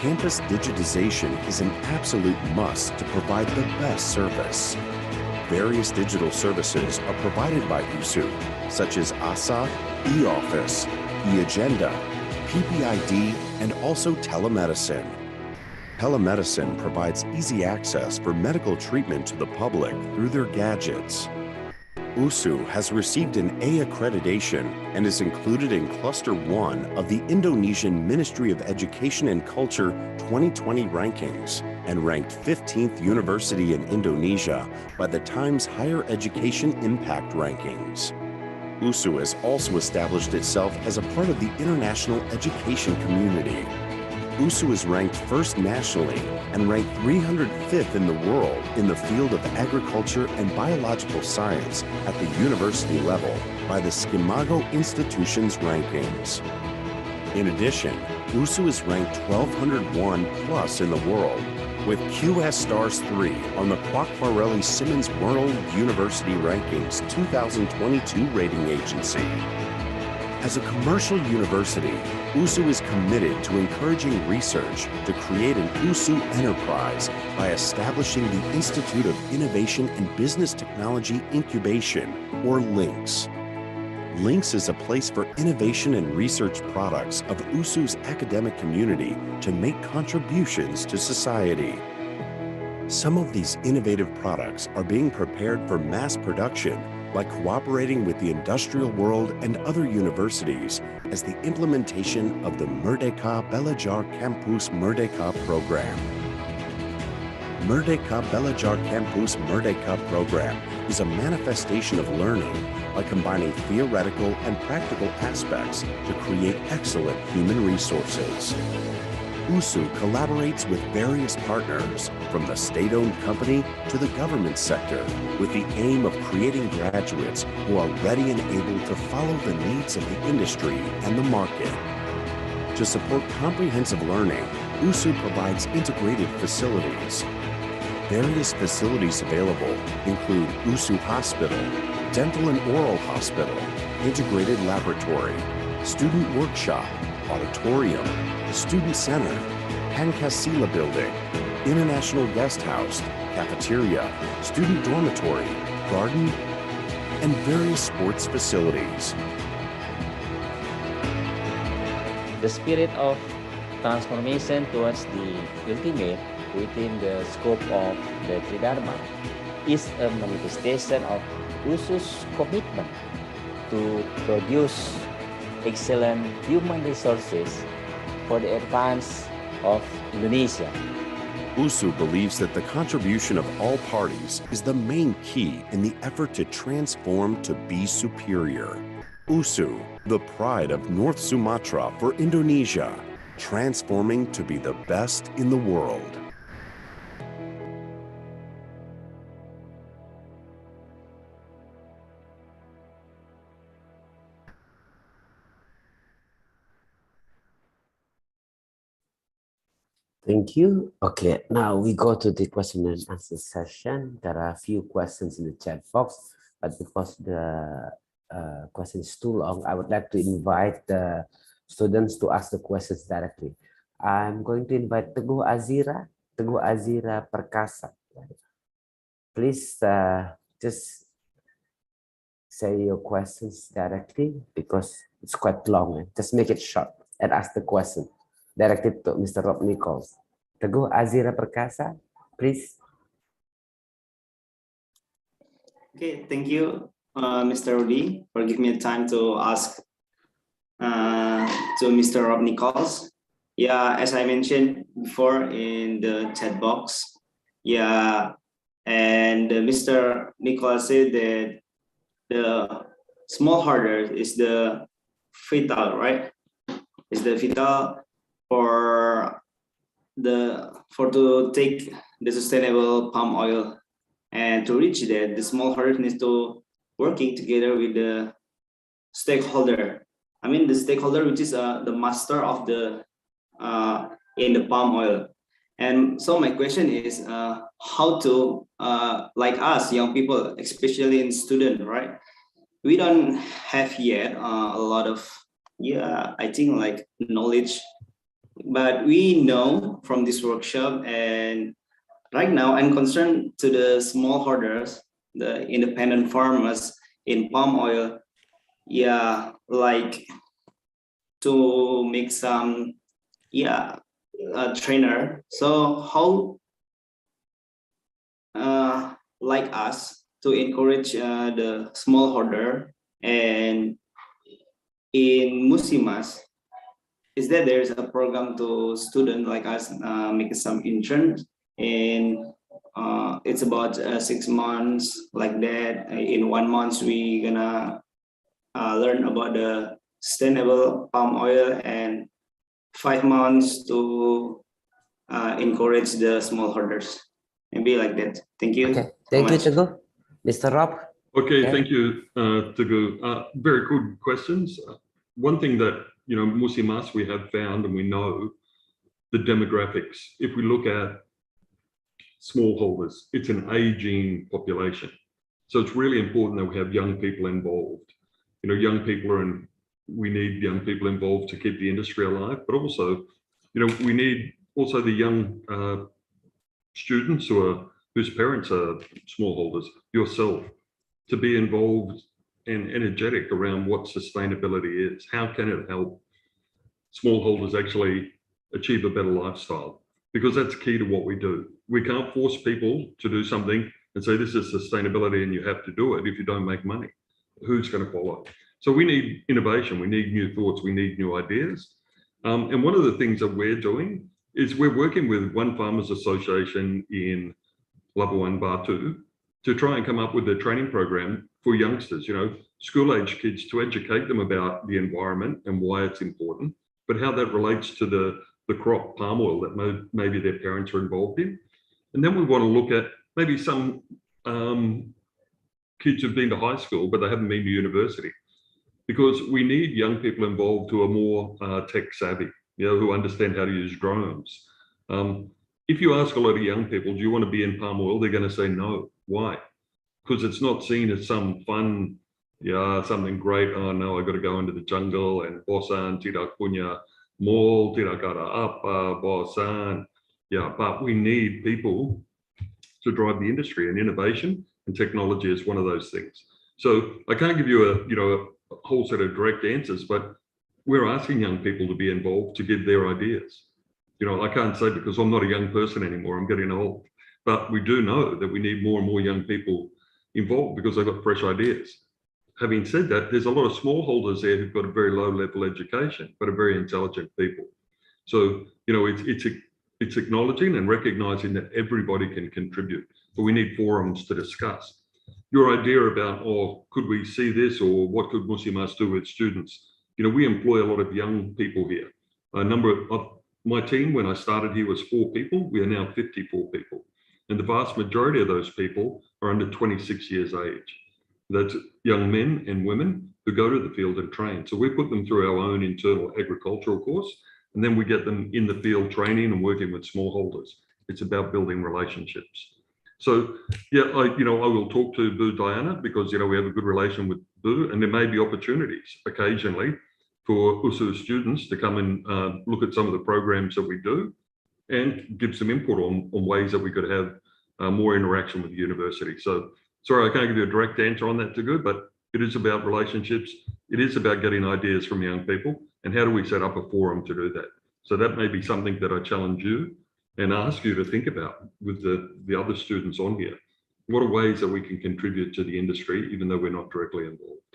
campus digitization is an absolute must to provide the best service. Various digital services are provided by USU, such as ASA, e-office, e-agenda, PPID, and also telemedicine. Telemedicine provides easy access for medical treatment to the public through their gadgets. USU has received an A accreditation and is included in Cluster 1 of the Indonesian Ministry of Education and Culture 2020 rankings and ranked 15th university in Indonesia by the Times Higher Education Impact Rankings. USU has also established itself as a part of the international education community. USU is ranked first nationally and ranked 305th in the world in the field of agriculture and biological science at the university level by the Skimago Institutions rankings. In addition, USU is ranked 1201 plus in the world with QS Stars 3 on the Kwak-Farelli-Simmons World University Rankings 2022 rating agency. As a commercial university, USU is committed to encouraging research to create an USU enterprise by establishing the Institute of Innovation and Business Technology Incubation, or LINKS. LINKS is a place for innovation and research products of USU's academic community to make contributions to society. Some of these innovative products are being prepared for mass production by cooperating with the industrial world and other universities as the implementation of the Merdeka Belajar Campus Merdeka program. Merdeka Belajar Campus Merdeka program is a manifestation of learning by combining theoretical and practical aspects to create excellent human resources. USU collaborates with various partners, from the state-owned company to the government sector, with the aim of creating graduates who are ready and able to follow the needs of the industry and the market. To support comprehensive learning, USU provides integrated facilities. Various facilities available include USU Hospital, Dental and Oral Hospital, Integrated Laboratory, Student Workshop, Auditorium, Student Center, Pancasila Building, International Guest House, Cafeteria, Student Dormitory, Garden, and various sports facilities. The spirit of transformation towards the ultimate within the scope of the Tridharma is a manifestation of USU's commitment to produce excellent human resources for the advance of Indonesia. USU believes that the contribution of all parties is the main key in the effort to transform to be superior. USU, the pride of North Sumatra for Indonesia, transforming to be the best in the world. Thank you. Okay, now we go to the question and answer session. There are a few questions in the chat box, but because the question is too long, I would like to invite the students to ask the questions directly. I'm going to invite Teguh Azira Perkasa. Please just say your questions directly because it's quite long. Just make it short and ask the question directed to Mr. Rob Nichols. Teguh Azira Perkasa, please. Okay, thank you, Mr. Rudy, for giving me time to ask to Mr. Rob Nichols. Yeah, as I mentioned before in the chat box, yeah, and Mr. Nichols said that the smallholder is the vital, right? Is the vital for to take the sustainable palm oil, and to reach that, the smallholder needs to working together with the stakeholder. I mean the stakeholder, which is the master of the in the palm oil. And so my question is how to like us young people, especially in student, right? We don't have yet a lot of I think like knowledge But we know from this workshop, and right now I'm concerned to the smallholders, the independent farmers in palm oil. Yeah, like to make some, yeah, a trainer. So how, like us, to encourage the smallholder, and in Musimas, is that there's a program to student like us make some interns, and it's about 6 months like that. In 1 month we gonna learn about the sustainable palm oil, and 5 months to encourage the smallholders. Maybe like that. Thank you. Okay, so thank you, much. Teguh. Mr. Rob. Okay, thank you, Teguh. Very good questions. One thing that, Musimas, we have found, and we know the demographics. If we look at smallholders, it's an aging population. So it's really important that we have young people involved. Young people we need young people involved to keep the industry alive, but also, we need also the young students whose parents are smallholders, yourself, to be involved and energetic around what sustainability is. How can it help smallholders actually achieve a better lifestyle? Because that's key to what we do. We can't force people to do something and say this is sustainability and you have to do it if you don't make money. Who's going to follow? So we need innovation, we need new thoughts, we need new ideas. And one of the things that we're doing is we're working with one farmers association in Labuan Batu to try and come up with a training program for youngsters, school-age kids, to educate them about the environment and why it's important, but how that relates to the crop palm oil that maybe their parents are involved in. And then we want to look at maybe some kids who've been to high school, but they haven't been to university, because we need young people involved who are more tech savvy, who understand how to use drones. If you ask a lot of young people, do you want to be in palm oil? They're going to say no. Why? Because it's not seen as some fun, something great. Oh no, I got to go into the jungle and bosan, tidak punya mall, tidak ada apa, bosan. Yeah, but we need people to drive the industry, and innovation and technology is one of those things. So I can't give you a whole set of direct answers, but we're asking young people to be involved, to give their ideas. I can't say because I'm not a young person anymore, I'm getting old, but we do know that we need more and more young people involved because they've got fresh ideas. Having said that, there's a lot of smallholders there who've got a very low level education, but are very intelligent people. So, it's acknowledging and recognizing that everybody can contribute, but we need forums to discuss. Your idea about, could we see this, or what could Musimas do with students? We employ a lot of young people here. A number of my team, when I started here, was 4 people. We are now 54 people. And the vast majority of those people are under 26 years age. That's young men and women who go to the field and train. So we put them through our own internal agricultural course, and then we get them in the field training and working with smallholders. It's about building relationships. So yeah, I will talk to Boo Diana, because we have a good relation with Boo, and there may be opportunities occasionally for USU students to come and look at some of the programs that we do and give some input on ways that we could have more interaction with the university. So sorry, I can't give you a direct answer on that, Teguh, but it is about relationships. It is about getting ideas from young people, and how do we set up a forum to do that? So that may be something that I challenge you and ask you to think about with the other students on here. What are ways that we can contribute to the industry, even though we're not directly involved?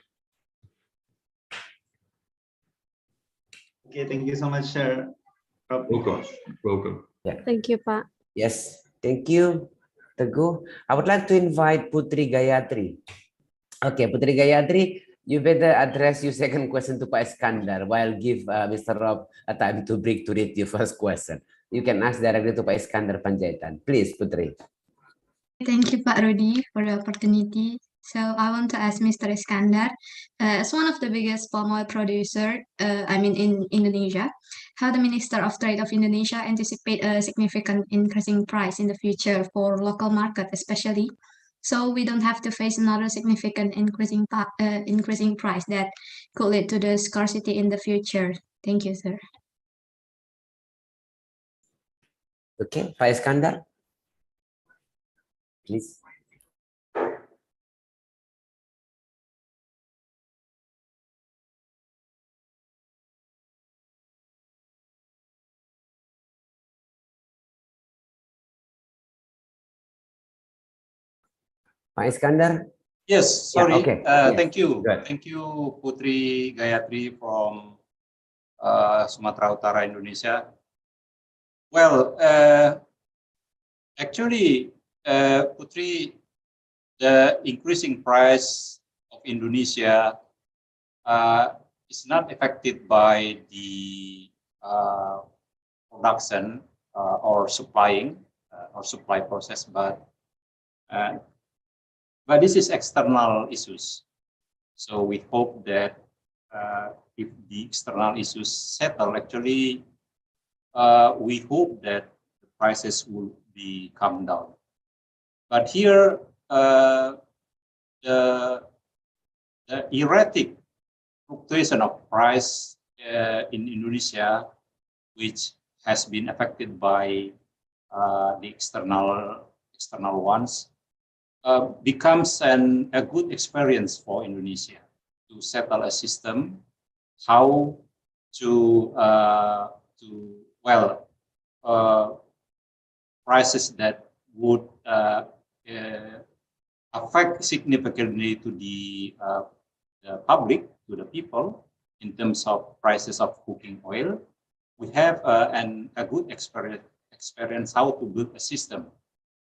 Okay, thank you so much, sir. Welcome. Yeah. Thank you, Pak. Yes, thank you, Teguh. I would like to invite Putri Gayatri. Okay, Putri Gayatri, you better address your second question to Pak Iskandar while give Mr. Rob a time to break to read your first question. You can ask directly to Pak Iskandar Panjaitan. Please, Putri. Thank you, Pak Rudy, for the opportunity. So I want to ask Mr. Iskandar, as one of the biggest palm oil producer, in Indonesia, how the Minister of Trade of Indonesia anticipate a significant increasing price in the future for local market, especially, so we don't have to face another significant increasing price that could lead to the scarcity in the future. Thank you, sir. Okay, Pak Iskandar, please. Pak Iskandar? Yes, sorry. Yeah, okay. Yes. Thank you. Good. Thank you, Putri Gayatri from Sumatera Utara, Indonesia. Well, actually, Putri, the increasing price of Indonesia is not affected by the production or supplying or supply process, but this is external issues. So we hope that if the external issues settle, actually, we hope that the prices will be come down. But here, the erratic fluctuation of price in Indonesia, which has been affected by the external ones, becomes a good experience for Indonesia to settle a system, how to prices that would affect significantly to the public, to the people, in terms of prices of cooking oil. We have a good experience how to build a system,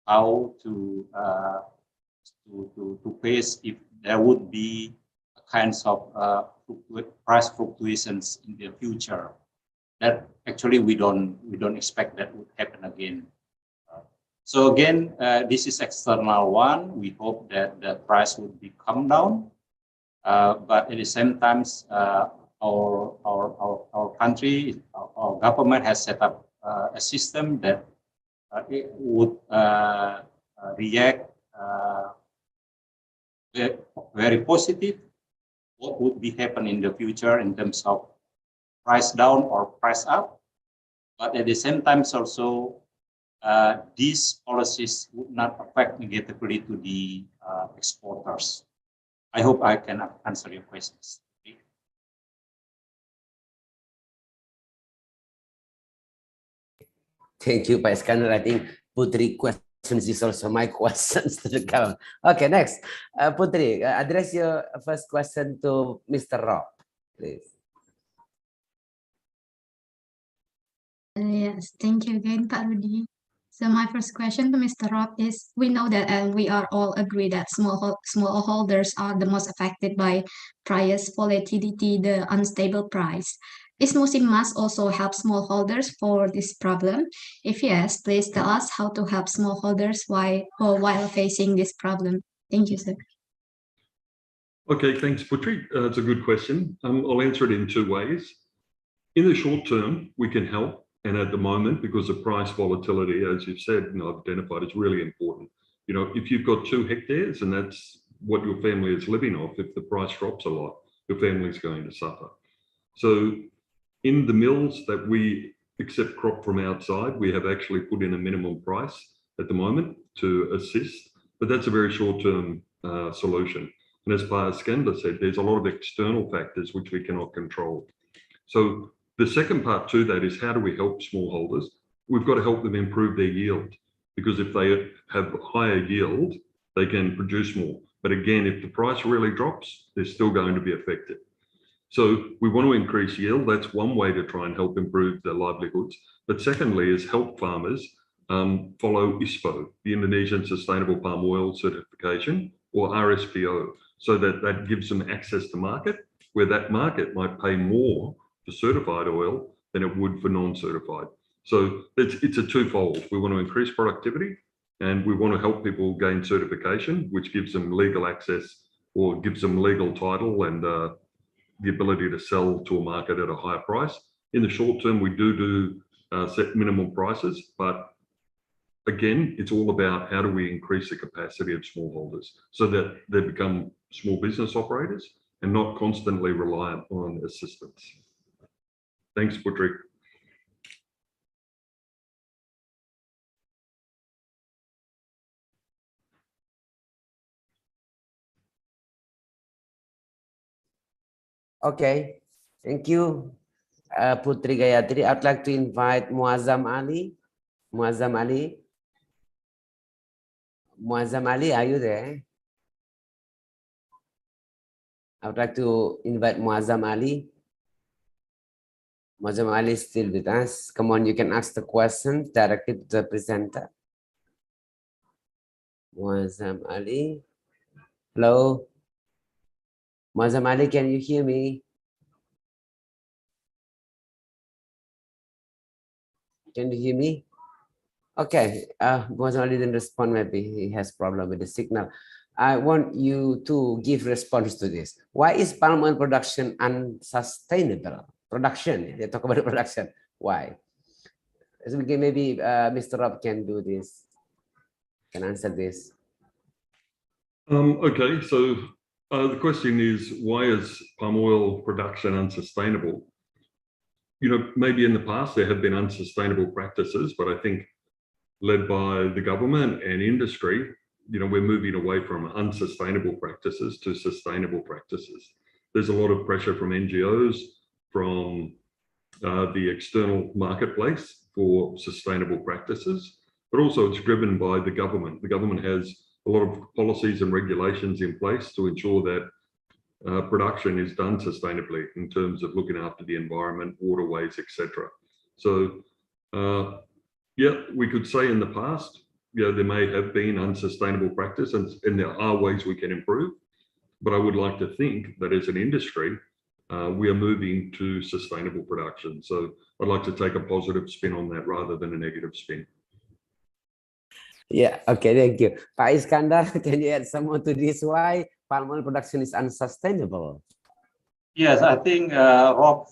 how to face if there would be kinds of price fluctuations in the future. That actually we don't expect that would happen again. So again, this is external one. We hope that the price would be come down, but at the same time, our country, our government has set up a system that it would react very positive. What would be happen in the future in terms of price down or price up, but at the same time also these policies would not affect negatively to the exporters. I hope I can answer your questions. Thank you, Pak Iskandar. I think Putri questions is also my questions to the government. Okay, next. Putri, address your first question to Mr. Rob, please. Yes, thank you again, Pak Rudi. So my first question to Mr. Rob is, we know that we are all agree that smallholders are the most affected by price volatility, the unstable price. Is Musimas also help smallholders for this problem? If yes, please tell us how to help smallholders while facing this problem. Thank you, sir. Okay, thanks, Putri. It's a good question. I'll answer it in two ways. In the short term, we can help. And at the moment, because of price volatility, as you've said, identified, is really important. If you've got 2 hectares and that's what your family is living off, if the price drops a lot, your family's going to suffer. So in the mills that we accept crop from outside, we have actually put in a minimum price at the moment to assist, but that's a very short-term solution. And as Pak Iskandar said, there's a lot of external factors which we cannot control. So the second part to that is, how do we help smallholders? We've got to help them improve their yield, because if they have higher yield, they can produce more. But again, if the price really drops, they're still going to be affected. So we want to increase yield. That's one way to try and help improve their livelihoods. But secondly is help farmers follow ISPO, the Indonesian Sustainable Palm Oil Certification, or RSPO, so that gives them access to market, where that market might pay more for certified oil than it would for non-certified. So it's a twofold. We want to increase productivity and we want to help people gain certification, which gives them legal access or gives them legal title and the ability to sell to a market at a higher price. In the short term, we do set minimum prices, but again, it's all about how do we increase the capacity of smallholders so that they become small business operators and not constantly reliant on assistance. Thanks, Putri. Okay, thank you, Putri Gayatri. I'd like to invite Muazzam Ali. Muazzam Ali. Muazzam Ali, are you there? I would like to invite Muazzam Ali. Muazzam Ali is still with us. Come on, you can ask the question directly to the presenter. Muazzam Ali. Hello. Muazzam Ali, can you hear me? Can you hear me? Okay, Muazzam Ali didn't respond. Maybe he has problem with the signal. I want you to give response to this. Why is palm oil production unsustainable? Production, they talk about production. Why? So maybe Mr. Rob can do this, can answer this. Okay, so the question is, why is palm oil production unsustainable? You know, maybe in the past there have been unsustainable practices, but I think led by the government and industry, you know, we're moving away from unsustainable practices to sustainable practices. There's a lot of pressure from NGOs, from the external marketplace for sustainable practices, but also it's driven by the government. The government has a lot of policies and regulations in place to ensure that production is done sustainably in terms of looking after the environment, waterways, etc. So, yeah, we could say in the past, yeah, there may have been unsustainable practice and there are ways we can improve. But I would like to think that as an industry, we are moving to sustainable production. So I'd like to take a positive spin on that rather than a negative spin. Yeah, okay, thank you. Pak Iskandar, can you add some more to this? Why palm oil production is unsustainable? Yes, I think Rob,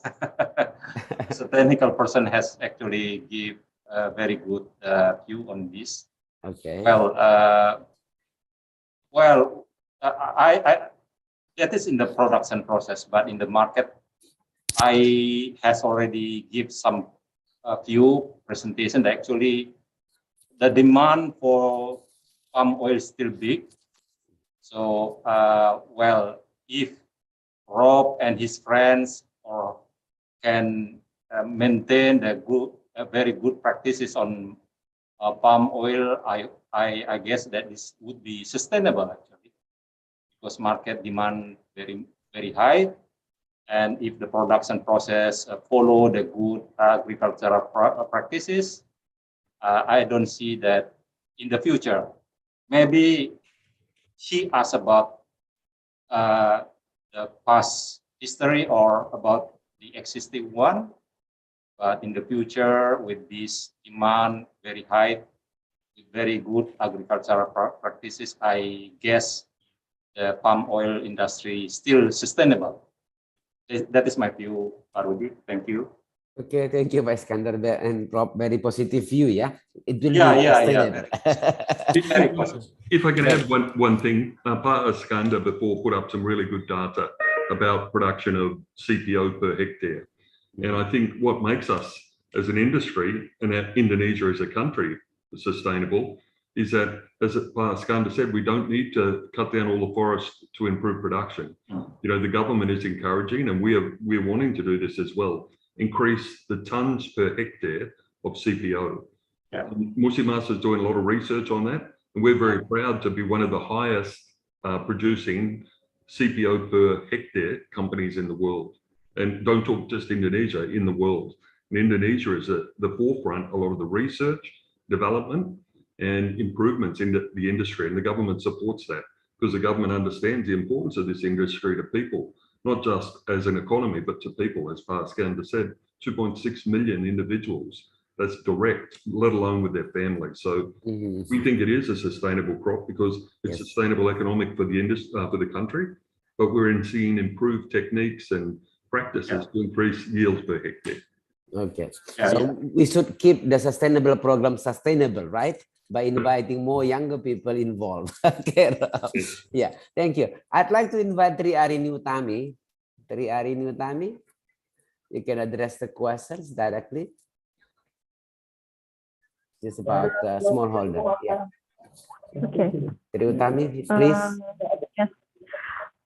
as a technical person, has actually give a very good view on this. Okay. Well, that is in the production process, but in the market, I has already give some few presentation that actually the demand for palm oil is still big. So, well, if Rob and his friends can maintain the very good practices on palm oil, I guess that this would be sustainable actually, because market demand very high, and if the production process follow the good agricultural practices, I don't see that in the future. Maybe he asked about the past history or about the existing one, but in the future with this demand very high, with very good agricultural practices, I guess the palm oil industry is still sustainable. That is my view, Pak Rudi. Thank you. Okay, thank you, Pak Iskandar, and Rob, very positive view, yeah? It will be Yeah. If I can add one thing, Pak Iskandar before put up some really good data about production of CPO per hectare. And I think what makes us as an industry and Indonesia as a country sustainable is that, as Pak Iskandar said, we don't need to cut down all the forests to improve production. You know, the government is encouraging, and we're wanting to do this as well, increase the tons per hectare of CPO. Yeah. Musimas is doing a lot of research on that, and we're very proud to be one of the highest producing CPO per hectare companies in the world. And don't talk just Indonesia, in the world. And Indonesia is at the forefront, a lot of the research, development, and improvements in the industry, and the government supports that because the government understands the importance of this industry to people, not just as an economy, but to people, as Pak Iskandar said, 2.6 million individuals. That's direct, let alone with their families. So we think it is a sustainable crop because it's sustainable economic for the industry, for the country, but we're seeing improved techniques and practices to increase yields per hectare. Okay, we should keep the sustainable program sustainable, right? By inviting more younger people involved. Okay. Yeah, thank you. I'd like to invite Tri Arini Utami. Tri Arini Utami, you can address the questions directly. Just about smallholder. Yeah. Okay. Tri Utami, please. Yes.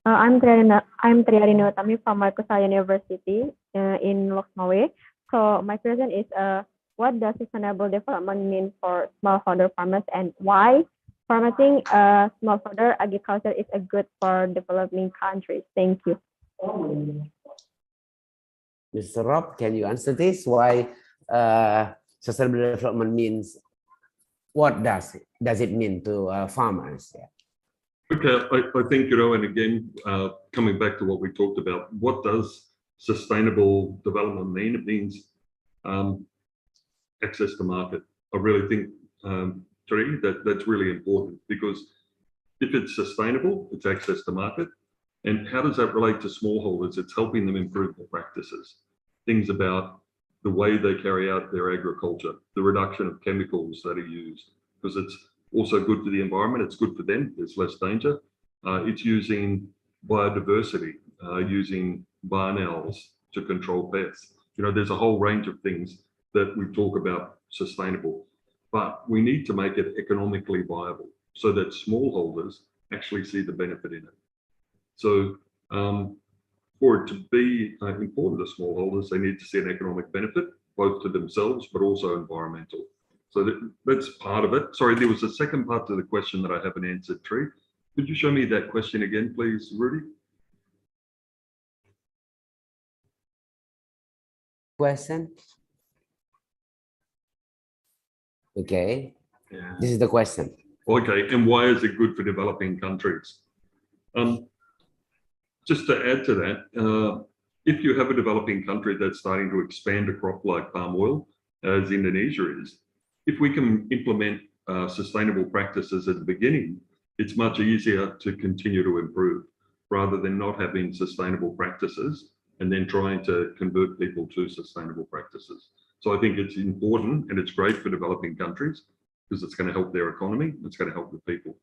I'm Triarina Utami from Markusa University in Loksmawe. So my question is, what does sustainable development mean for smallholder farmers, and why promoting smallholder agriculture is a good for developing countries? Thank you. Mr. Rob, can you answer this? Why sustainable development means? What does it mean to farmers? Yeah. Okay, I think, and again, coming back to what we talked about, what does sustainable development mean? It means access to market. I really think, Terry, that's really important, because if it's sustainable, it's access to market. And how does that relate to smallholders? It's helping them improve their practices. Things about the way they carry out their agriculture, the reduction of chemicals that are used, because it's also good for the environment. It's good for them. There's less danger. It's using biodiversity, using barn owls to control pests. There's a whole range of things that we talk about sustainable, but we need to make it economically viable so that smallholders actually see the benefit in it. So for it to be important to smallholders, they need to see an economic benefit, both to themselves, but also environmental. So that's part of it. Sorry, there was a second part to the question that I haven't answered, Tree. Could you show me that question again, please, Rudy? Question? Okay. Yeah. This is the question. Okay, and why is it good for developing countries? Just to add to that, if you have a developing country that's starting to expand a crop like palm oil, as Indonesia is, if we can implement sustainable practices at the beginning, it's much easier to continue to improve, rather than not having sustainable practices and then trying to convert people to sustainable practices. So I think it's important, and it's great for developing countries, because it's going to help their economy, it's going to help the people.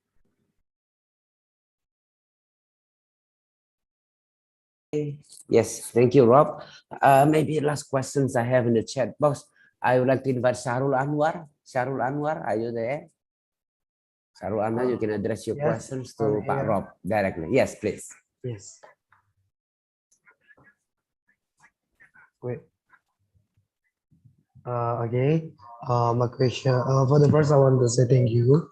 Yes, thank you, Rob. Maybe last questions I have in the chat box. I would like to invite Shahrul Anwar. Shahrul Anwar, are you there? Shahrul Anwar, you can address your questions to Pak Rob directly. Yes, please. Yes. Great. Okay. My question. For the first, I want to say thank you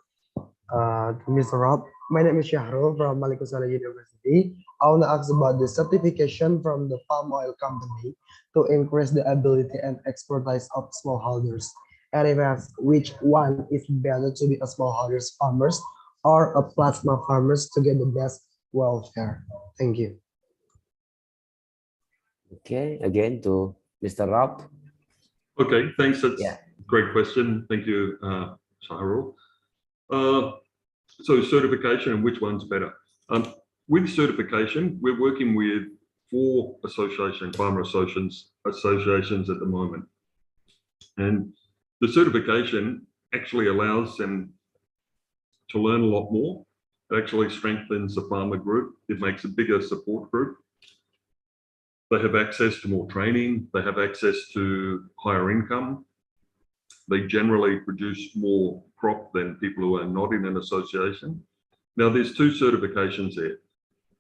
to Mr. Rob. My name is Shahrul from Malikusala University. I want to ask about the certification from the palm oil company to increase the ability and expertise of smallholders. And if I ask which one is better to be a smallholders farmers or a plasma farmers to get the best welfare? Thank you. Okay, again to Mr. Rob. Okay, thanks. That's a great question. Thank you, Shahrul. So certification and which one's better? With certification, we're working with 4 farmer associations at the moment. And the certification actually allows them to learn a lot more. It actually strengthens the farmer group. It makes a bigger support group. They have access to more training. They have access to higher income. They generally produce more crop than people who are not in an association. Now, there's 2 certifications there.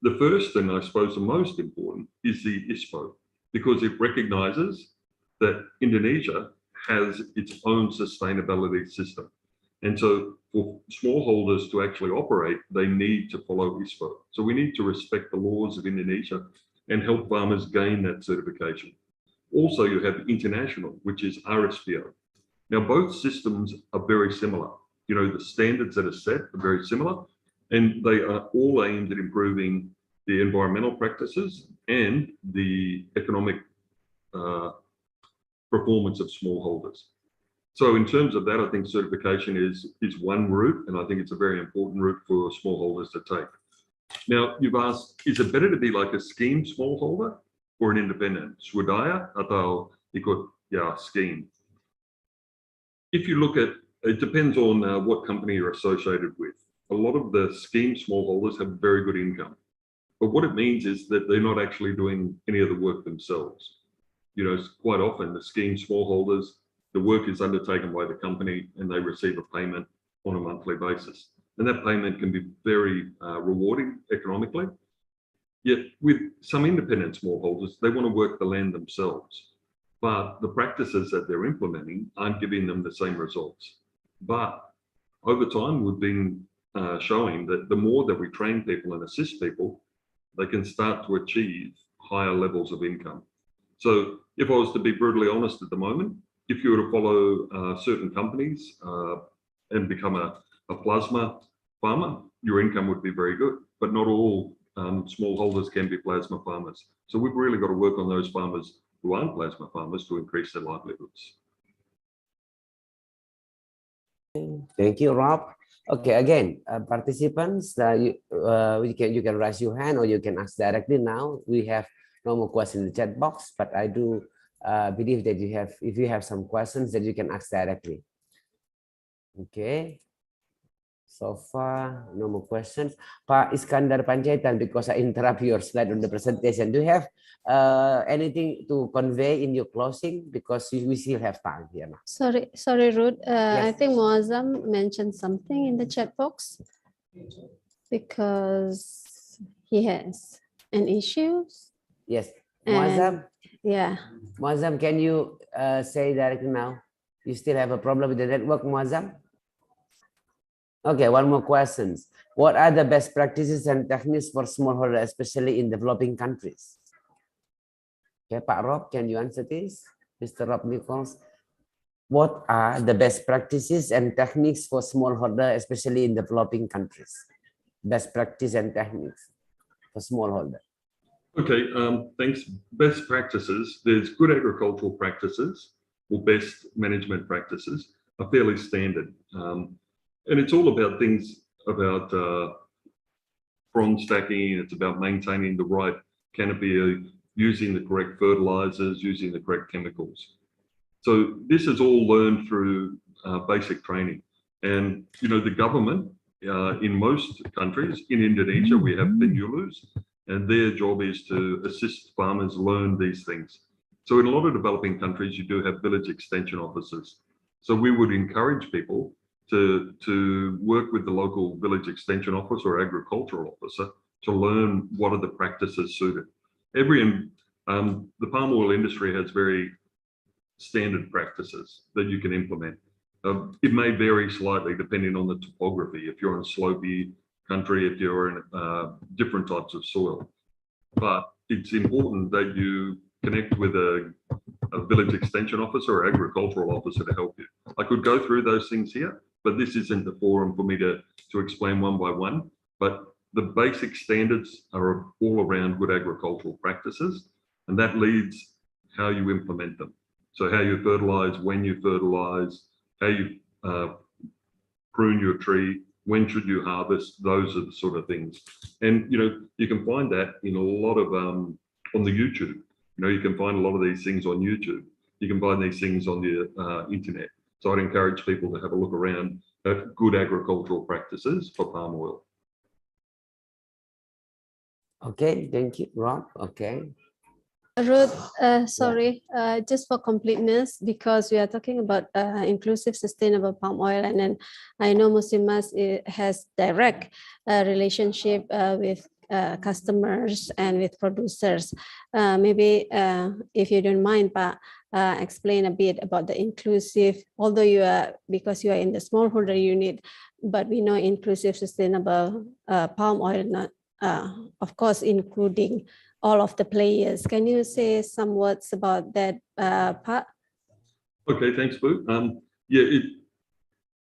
The first, and I suppose the most important, is the ISPO, because it recognizes that Indonesia has its own sustainability system. And so for smallholders to actually operate, they need to follow ISPO. So we need to respect the laws of Indonesia and help farmers gain that certification. Also, you have international, which is RSPO. Now, both systems are very similar. The standards that are set are very similar, and they are all aimed at improving the environmental practices and the economic performance of smallholders. So in terms of that, I think certification is one route, and I think it's a very important route for smallholders to take. Now, you've asked, is it better to be like a scheme smallholder or an independent? Swadaya atau ikut scheme? If you look at, it depends on what company you're associated with. A lot of the scheme smallholders have very good income. But what it means is that they're not actually doing any of the work themselves. Quite often the scheme smallholders, the work is undertaken by the company and they receive a payment on a monthly basis. And that payment can be very rewarding economically. Yet with some independent smallholders, they want to work the land themselves, but the practices that they're implementing aren't giving them the same results. But over time, we've been showing that the more that we train people and assist people, they can start to achieve higher levels of income. So if I was to be brutally honest at the moment, if you were to follow certain companies and become a plasma farmer, your income would be very good, but not all smallholders can be plasma farmers. So we've really got to work on those farmers who aren't plasma farmers to increase their livelihoods. Thank you, Rob. Okay, again, participants, you can raise your hand or you can ask directly now. We have no more questions in the chat box, but I do believe that if you have some questions that you can ask directly. Okay. So far, no more questions. Pak Iskandar Panjaitan, because I interrupt your slide on the presentation, do you have anything to convey in your closing? Because we still have time here now. Sorry, Ruth. I Yes. think Muazzam mentioned something in the chat box because he has an issue. Yes, And Muazzam. yeah. Muazzam, can you say directly now? You still have a problem with the network, Muazzam? Okay, one more question. What are the best practices and techniques for smallholder, especially in developing countries? Okay, Pak Rob, can you answer this? Mr. Rob Nichols. What are the best practices and techniques for smallholder, especially in developing countries? Best practice and techniques for smallholder. Okay, thanks. Best practices, there's good agricultural practices or best management practices are fairly standard. And it's all about things about frond stacking, it's about maintaining the right canopy, using the correct fertilizers, using the correct chemicals. So this is all learned through basic training. And, you know, the government in most countries, in Indonesia, we have penyulus, and their job is to assist farmers learn these things. So in a lot of developing countries, you do have village extension officers. So we would encourage people to work with the local village extension officer or agricultural officer to learn what are the practices suited. The palm oil industry has very standard practices that you can implement. It may vary slightly depending on the topography. If you're in a slopey country, if you're in different types of soil. But it's important that you connect with a village extension officer or agricultural officer to help you. I could go through those things here, but this isn't the forum for me to explain one by one. But the basic standards are all around good agricultural practices, and that leads how you implement them. So how you fertilize, when you fertilize, how you prune your tree, when should you harvest, those are the sort of things. And, you know, you can find that in a lot of, on the YouTube. You know, you can find a lot of these things on YouTube. You can find these things on the internet. So I'd encourage people to have a look around at good agricultural practices for palm oil. Okay, thank you, Rob. Okay. Ruth, sorry, just for completeness, because we are talking about inclusive sustainable palm oil, and then I know Musimas has direct relationship with customers and with producers. Maybe if you don't mind, Pak, explain a bit about the inclusive, although because you are in the smallholder unit, but we know inclusive sustainable palm oil, not of course including all of the players. Can you say some words about that part? Okay, thanks, Boo.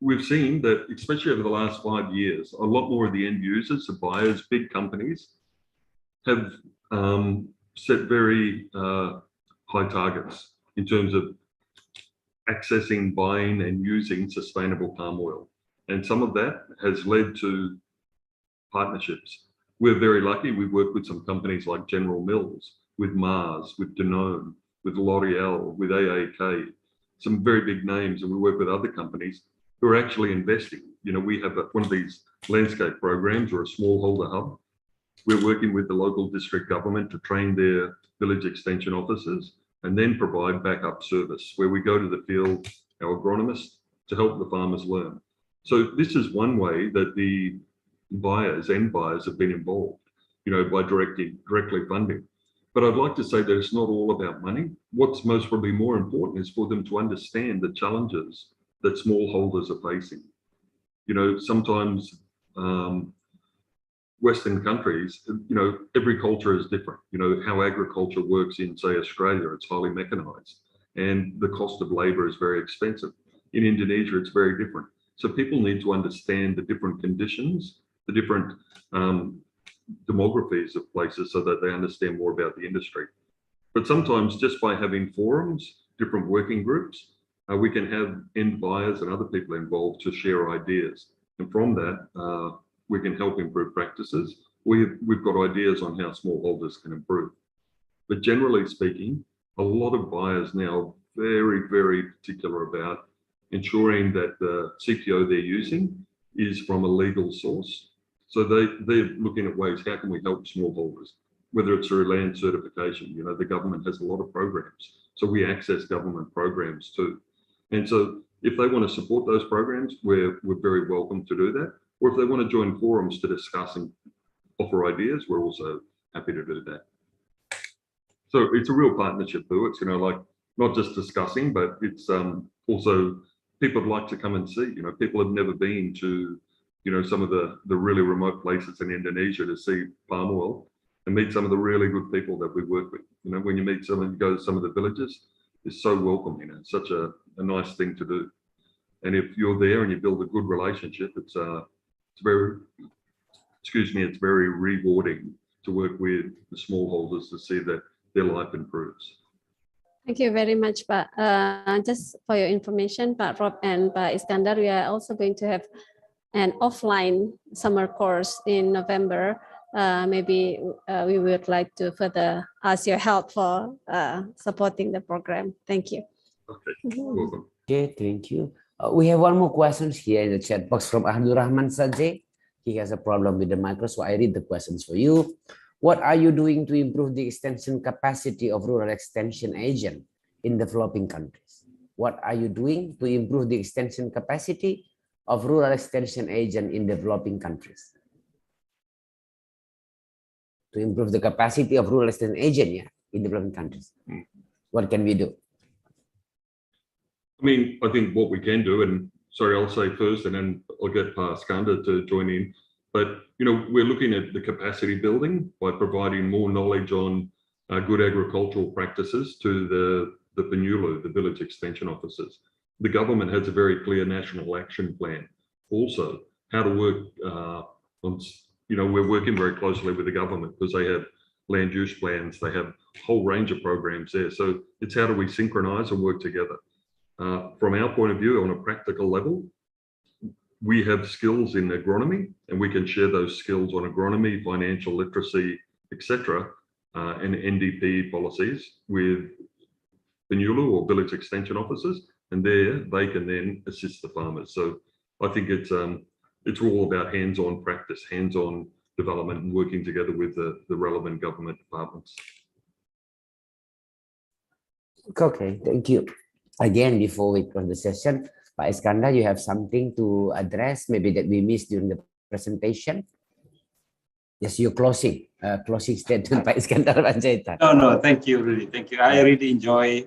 We've seen that, especially over the last 5 years, a lot more of the end users, the buyers, big companies, have set very high targets in terms of accessing, buying, and using sustainable palm oil. And some of that has led to partnerships. We're very lucky. We work with some companies like General Mills, with Mars, with Danone, with L'Oreal, with AAK, some very big names, and we work with other companies who are actually investing. You know, we have one of these landscape programs or a smallholder hub. We're working with the local district government to train their village extension officers and then provide backup service where we go to the field, our agronomists, to help the farmers learn. So this is one way that the end buyers have been involved. by directly funding. But I'd like to say that it's not all about money. What's most probably more important is for them to understand the challenges that smallholders are facing. Sometimes Western countries, every culture is different. How agriculture works in, say, Australia, it's highly mechanized and the cost of labor is very expensive. In Indonesia, it's very different. So people need to understand the different conditions, the different demographies of places so that they understand more about the industry. But sometimes just by having forums, different working groups, we can have end buyers and other people involved to share ideas. And from that, we can help improve practices. We've got ideas on how smallholders can improve. But generally speaking, a lot of buyers now are very, very particular about ensuring that the CPO they're using is from a legal source. So they're looking at ways, how can we help smallholders? Whether it's through land certification, the government has a lot of programs. So we access government programs too. And so if they want to support those programs, we're very welcome to do that. Or if they want to join forums to discuss and offer ideas, we're also happy to do that. So it's a real partnership too. It's, not just discussing, but it's also people would like to come and see. People have never been to, some of the really remote places in Indonesia to see palm oil and meet some of the really good people that we work with. When you meet someone, you go to some of the villages, it's so welcome, it's such a nice thing to do. And if you're there and you build a good relationship, it's very rewarding to work with the smallholders to see that their life improves. Thank you very much, Pak. Just for your information, Pak Rob and Pak Iskandar, we are also going to have an offline summer course in November. Maybe we would like to further ask your help for supporting the program. Thank you. Okay, welcome. Okay, thank you. We have one more question here in the chat box from Abdul Rahman Sajeh. He has a problem with the micro, so I read the questions for you. What are you doing to improve the extension capacity of rural extension agent in developing countries? What are you doing to improve the extension capacity of rural extension agent in developing countries? To improve the capacity of rural extension agent in developing countries. What can we do? I think what we can do, and sorry, I'll say first, and then I'll get Skanda to join in. But we're looking at the capacity building by providing more knowledge on good agricultural practices to the PENULU, the village extension officers. The government has a very clear national action plan. Also, how to work on. We're working very closely with the government because they have land use plans. They have a whole range of programs there. So it's how do we synchronize and work together. From our point of view, on a practical level, we have skills in agronomy, and we can share those skills on agronomy, financial literacy, etc., and NDP policies with PENULU or village extension officers, and there they can then assist the farmers. So I think it's all about hands-on practice, hands-on development, and working together with the relevant government departments. Okay, thank you. Again, before we close the session, Pak Iskandar, you have something to address, maybe that we missed during the presentation? Yes, your closing statement, Pak Iskandar Panjaitan. No, thank you, really. Thank you. I really enjoy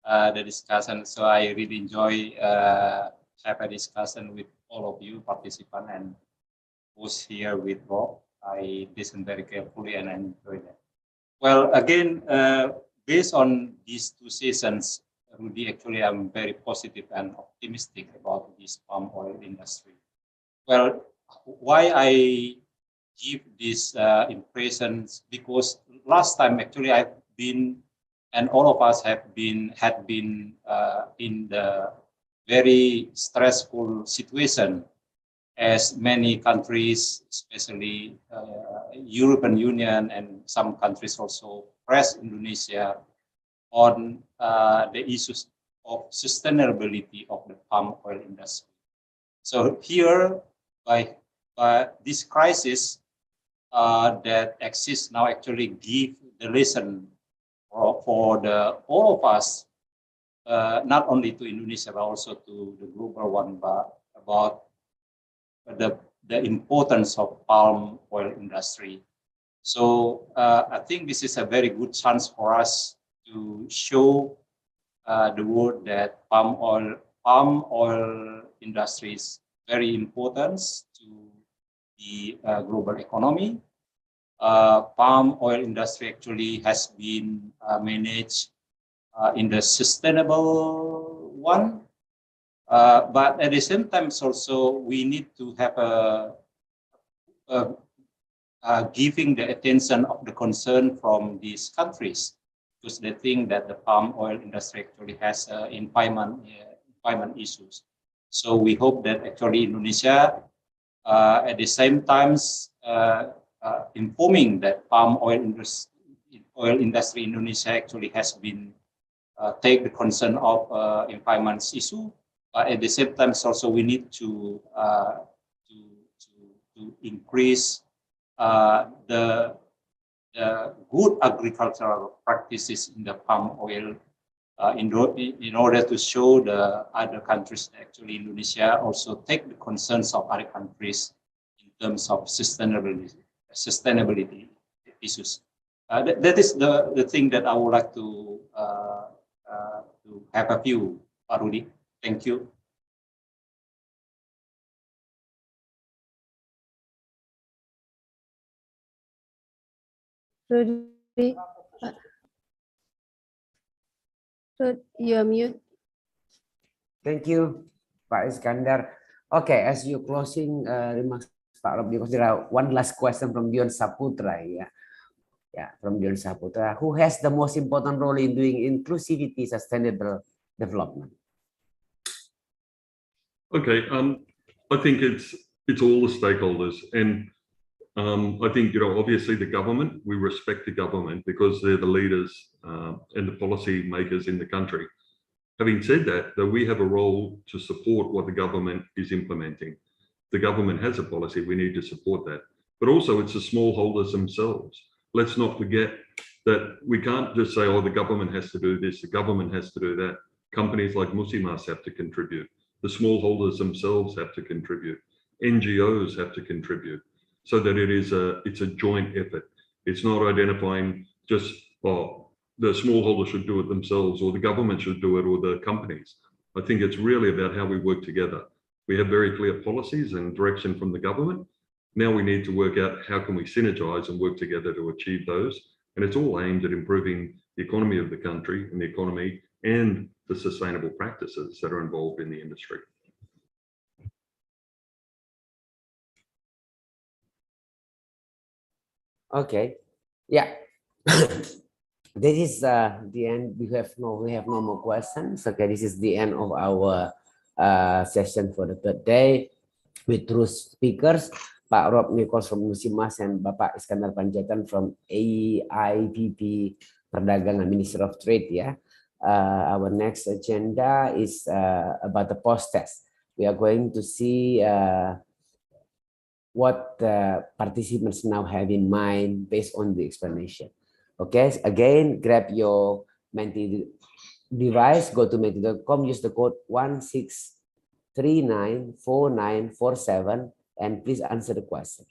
the discussion. So I really enjoy have a discussion with all of you participants and who's here with Rob. I listened very carefully and I enjoyed it. Well, again, based on these two sessions, Rudy, actually, I'm very positive and optimistic about this palm oil industry. Well, why I give these impressions, because last time actually I've been, and all of us had been in the very stressful situation, as many countries, especially European Union and some countries also press Indonesia on the issues of sustainability of the palm oil industry. So here, by this crisis that exists now, actually give the lesson for all of us, not only to Indonesia but also to the global one, but about the importance of palm oil industry. So I think this is a very good chance for us to show the world that palm oil industry is very important to the global economy. Palm oil industry actually has been managed in the sustainable one, but at the same time also we need to have giving the attention of the concern from these countries, because they think that the palm oil industry actually has environment issues. So we hope that actually Indonesia at the same time informing that palm oil industry in Indonesia actually has been take the concern of environment issue. At the same time, also we need to increase the good agricultural practices in the palm oil in order to show the other countries that actually Indonesia also take the concerns of other countries in terms of sustainability issues. That is the thing that I would like to have a view, Pak Rudi. Thank you. Rudy, you're mute. Thank you, Pak Iskandar. Okay, as you closing remarks, Pak Rob, because there are one last question from Dion Saputra. Yeah, from Dion Saputra. Who has the most important role in doing inclusivity, sustainable development? Okay, I think it's all the stakeholders, and I think obviously the government. We respect the government because they're the leaders and the policy makers in the country. Having said that, though, we have a role to support what the government is implementing. The government has a policy, we need to support that. But also it's the smallholders themselves. Let's not forget that we can't just say, oh, the government has to do this, the government has to do that. Companies like Musimas have to contribute. The smallholders themselves have to contribute. NGOs have to contribute, so that it's a joint effort. It's not identifying just, oh, the smallholders should do it themselves, or the government should do it, or the companies. I think it's really about how we work together. We have very clear policies and direction from the government. Now we need to work out how can we synergize and work together to achieve those. And it's all aimed at improving the economy of the country and the economy and the sustainable practices that are involved in the industry. Okay, yeah. This is the end. We have no more questions. Okay, this is the end of our session for the third day with two speakers, Pak Rob Nichols from Musimas and Bapak Iskandar Panjaitan from AIPP Perdagangan, Minister of Trade. Yeah, our next agenda is about the post-test. We are going to see what the participants now have in mind based on the explanation. Okay, again, grab your Menti device, go to menti.com, use the code 16394947, and please answer the question.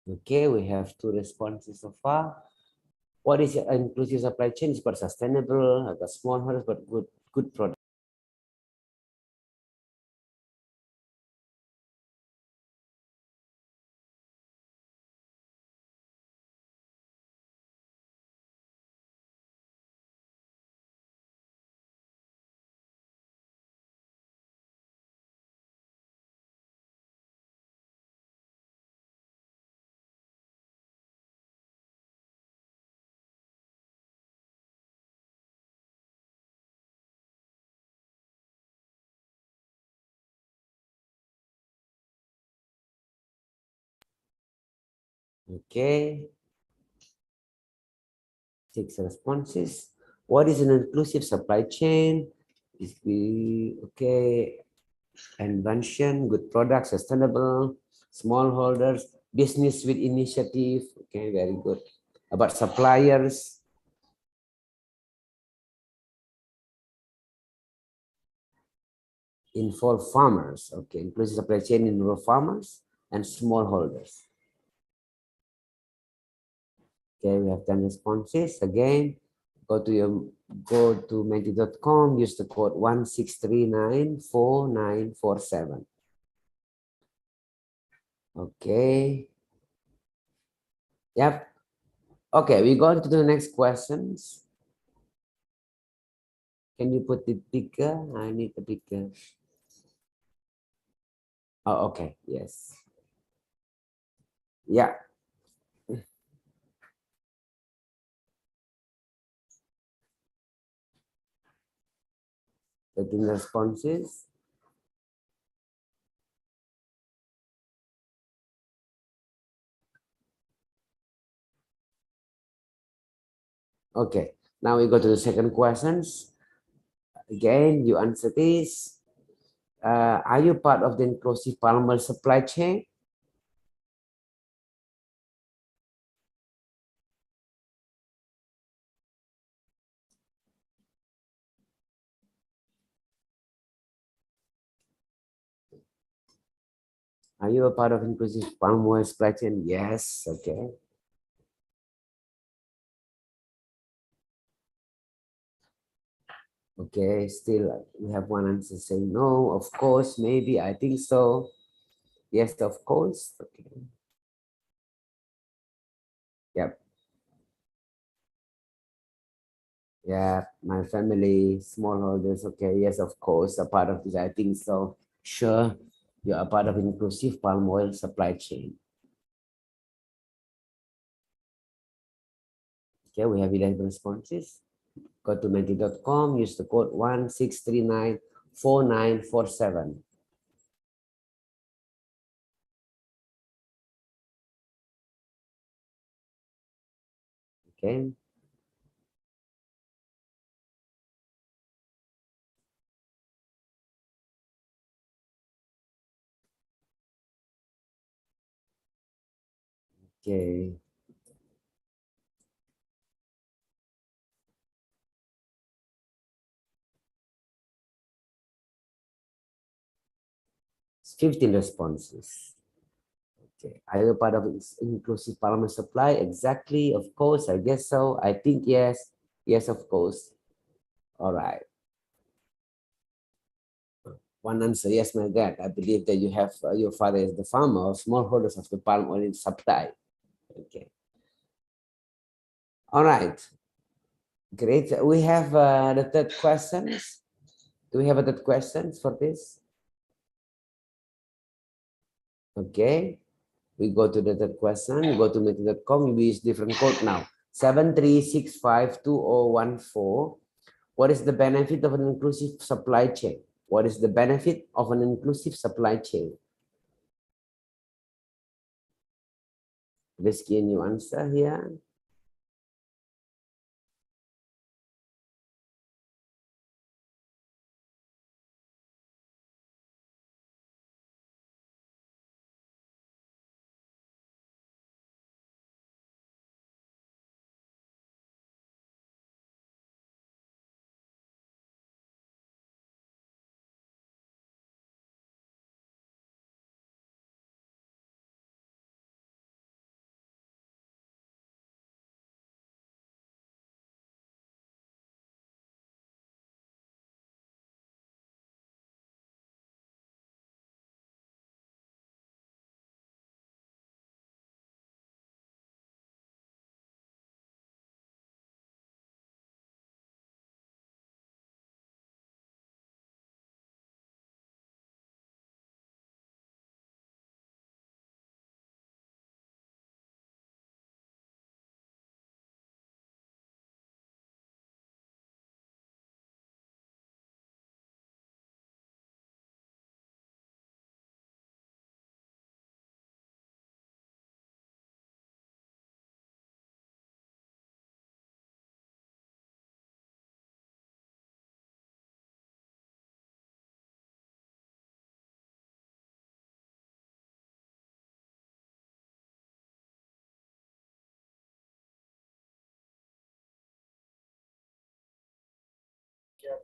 Okay, we have two responses so far. What is inclusive supply chain? Is for sustainable, agak small, but good product. Okay. 6 responses. What is an inclusive supply chain? Is we okay? Invention, good product, sustainable, smallholders, business with initiative. Okay, very good. About suppliers. Involve farmers. Okay, inclusive supply chain involve farmers and smallholders. Okay, we have 10 responses. Again, go to menti.com, use the code 16394947. Okay. Yep. Okay, we go to the next questions. Can you put the picker? I need the picker. Oh, okay. Yes. Yeah. 13 responses. Okay. Now we go to the second questions. Again, you answer this. Are you part of the inclusive palm oil supply chain? Are you a part of inclusive palm oil supply chain? Yes. Okay. Okay. Still, we have one answer saying no. Of course, maybe. I think so. Yes, of course. Okay. Yep. Yeah, my family, smallholders. Okay. Yes, of course. A part of this. I think so. Sure. You are a part of inclusive palm oil supply chain. Okay, we have 11 responses. Go to menti.com, use the code 16394947. Okay. Okay. It's 15 responses. Okay. Are you part of inclusive parliament supply? Exactly. Of course. I guess so. I think yes. Yes, of course. All right. One answer. Yes, my dad. I believe that you have your father is the farmer or smallholders of the palm oil supply. Okay. All right. Great. We have the third questions. Do we have a third questions for this? Okay. We go to the third question. We go to meti.com. We use different code now. 73652014. What is the benefit of an inclusive supply chain? What is the benefit of an inclusive supply chain? Please can you answer here?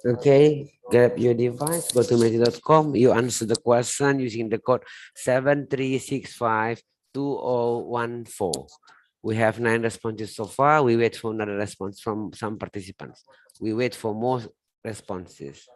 Okay, grab your device, go to meti.com. You answer the question using the code 73652014. We have 9 responses so far. We wait for another response from some participants. We wait for more responses.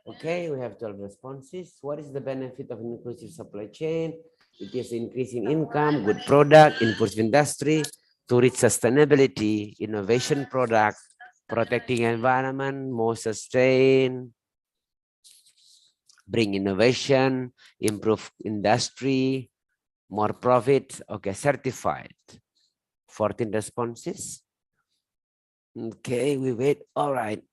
Okay, we have 12 responses. What is the benefit of an inclusive supply chain? It is increasing income, good product, inclusive industry, to reach sustainability, innovation product, protecting environment, more sustain, bring innovation, improve industry, more profit. Okay, certified. 14 responses. Okay, we wait. All right.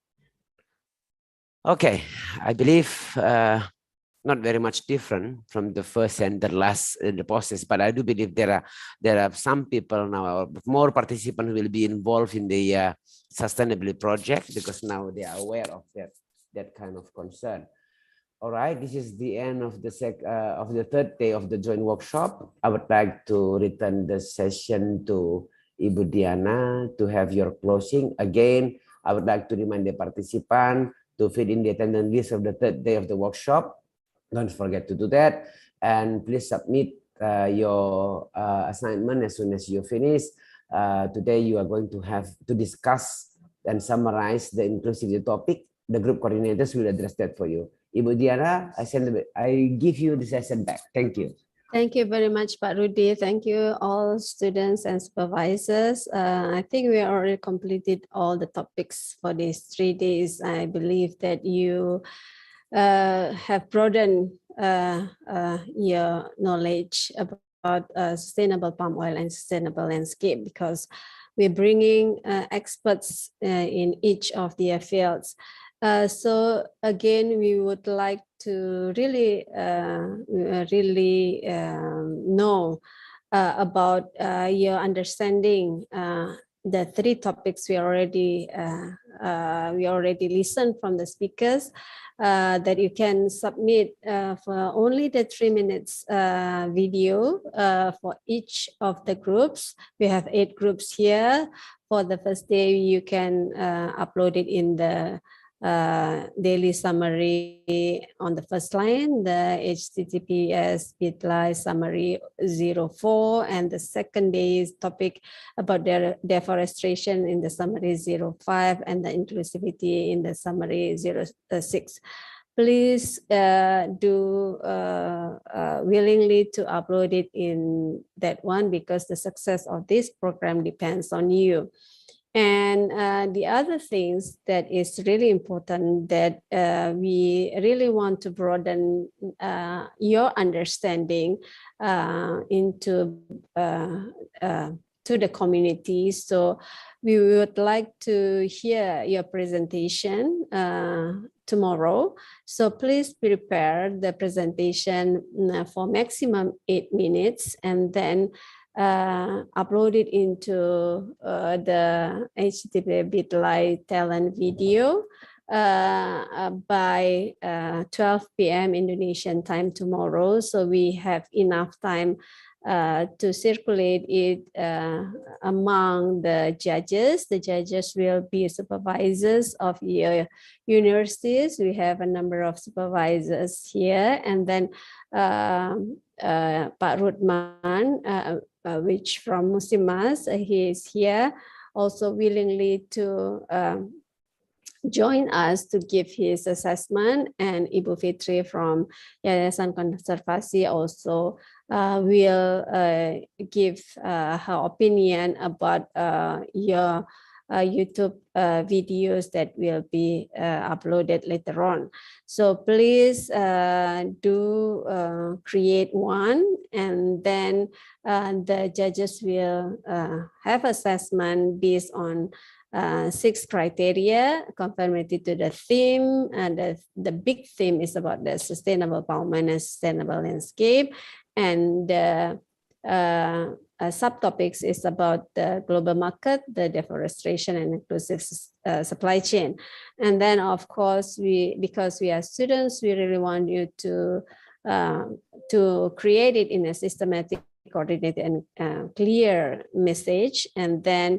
Okay, I believe not very much different from the first and the last in the process, but I do believe there are some people now, more participants will be involved in the sustainability project because now they are aware of that kind of concern. All right, this is the end of the third day of the joint workshop. I would like to return the session to Ibu Diana to have your closing. Again, I would like to remind the participant to fill in the attendance list of the third day of the workshop. Don't forget to do that. And please submit your assignment as soon as you finish. Today, you are going to have to discuss and summarize the inclusivity topic. The group coordinators will address that for you. Ibu Diana, I give you the session back. Thank you. Thank you very much, Pak Rudy. Thank you, all students and supervisors. I think we already completed all the topics for these 3 days. I believe that you have broadened your knowledge about sustainable palm oil and sustainable landscape because we're bringing experts in each of their fields. So again, we would like to really know about your understanding the 3 topics we already listened from the speakers, that you can submit for only the 3 minutes video for each of the groups. We have 8 groups here. For the first day, you can upload it in the daily summary on the first line, the HTTPS bit.ly summary 04, and the second day's topic about deforestation in the summary 05, and the inclusivity in the summary 06. Please do willingly to upload it in that one because the success of this program depends on you. And the other things that is really important that we really want to broaden your understanding into to the community. So we would like to hear your presentation tomorrow. So please prepare the presentation for maximum 8 minutes and then upload it into the HTTP bit.ly talent video by 12 p.m. Indonesian time tomorrow. So we have enough time to circulate it among the judges. The judges will be supervisors of your universities. We have a number of supervisors here, and then Pak Rudman, which from Musimas, he is here, also willingly to join us to give his assessment, and Ibu Fitri from Yayasan Konservasi also will give her opinion about your YouTube videos that will be uploaded later on. So please do create one, and then the judges will have assessment based on 6 criteria conformity to the theme. And the big theme is about the sustainable palm oil and sustainable landscape, and subtopics is about the global market, the deforestation, and inclusive supply chain. And then, of course, because we are students, we really want you to create it in a systematic, coordinated, and clear message. And then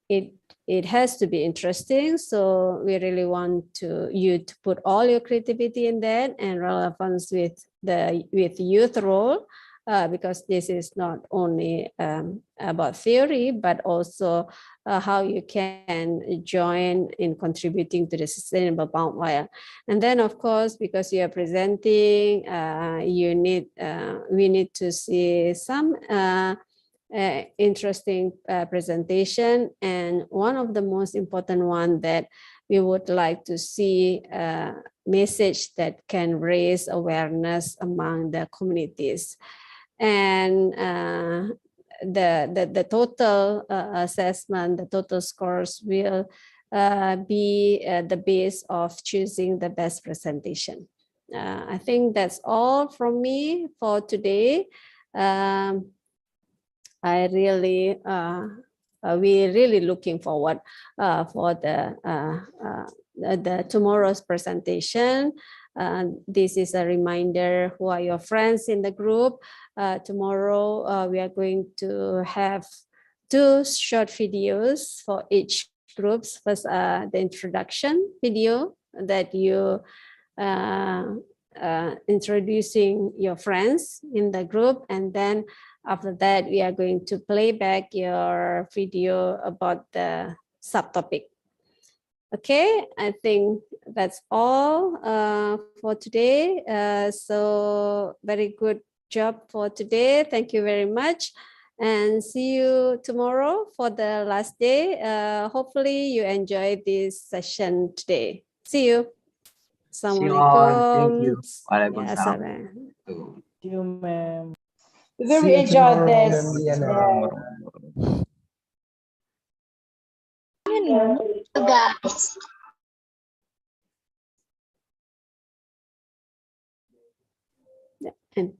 it has to be interesting. So we really want you to put all your creativity in that and relevance with youth role. Because this is not only about theory, but also how you can join in contributing to the sustainable palm oil. And then, of course, because you are presenting, we need to see some interesting presentation. And one of the most important one that we would like to see a message that can raise awareness among the communities. And the total assessment, the total scores will be the base of choosing the best presentation. I think that's all from me for today. I really, we're really looking forward for the tomorrow's presentation. This is a reminder who are your friends in the group. Tomorrow we are going to have 2 short videos for each groups. First, the introduction video that you introducing your friends in the group, and then after that we are going to play back your video about the subtopic. Okay, I think that's all for today. So very good job for today. Thank you very much. And see you tomorrow for the last day. Hopefully you enjoyed this session today. See you. See you all. Thank you. Assalamualaikum. Ya, Waalaikumsalam. salam. See you, ma'am. See Very you enjoyed tomorrow, this. Ma'am Diana. Guys. And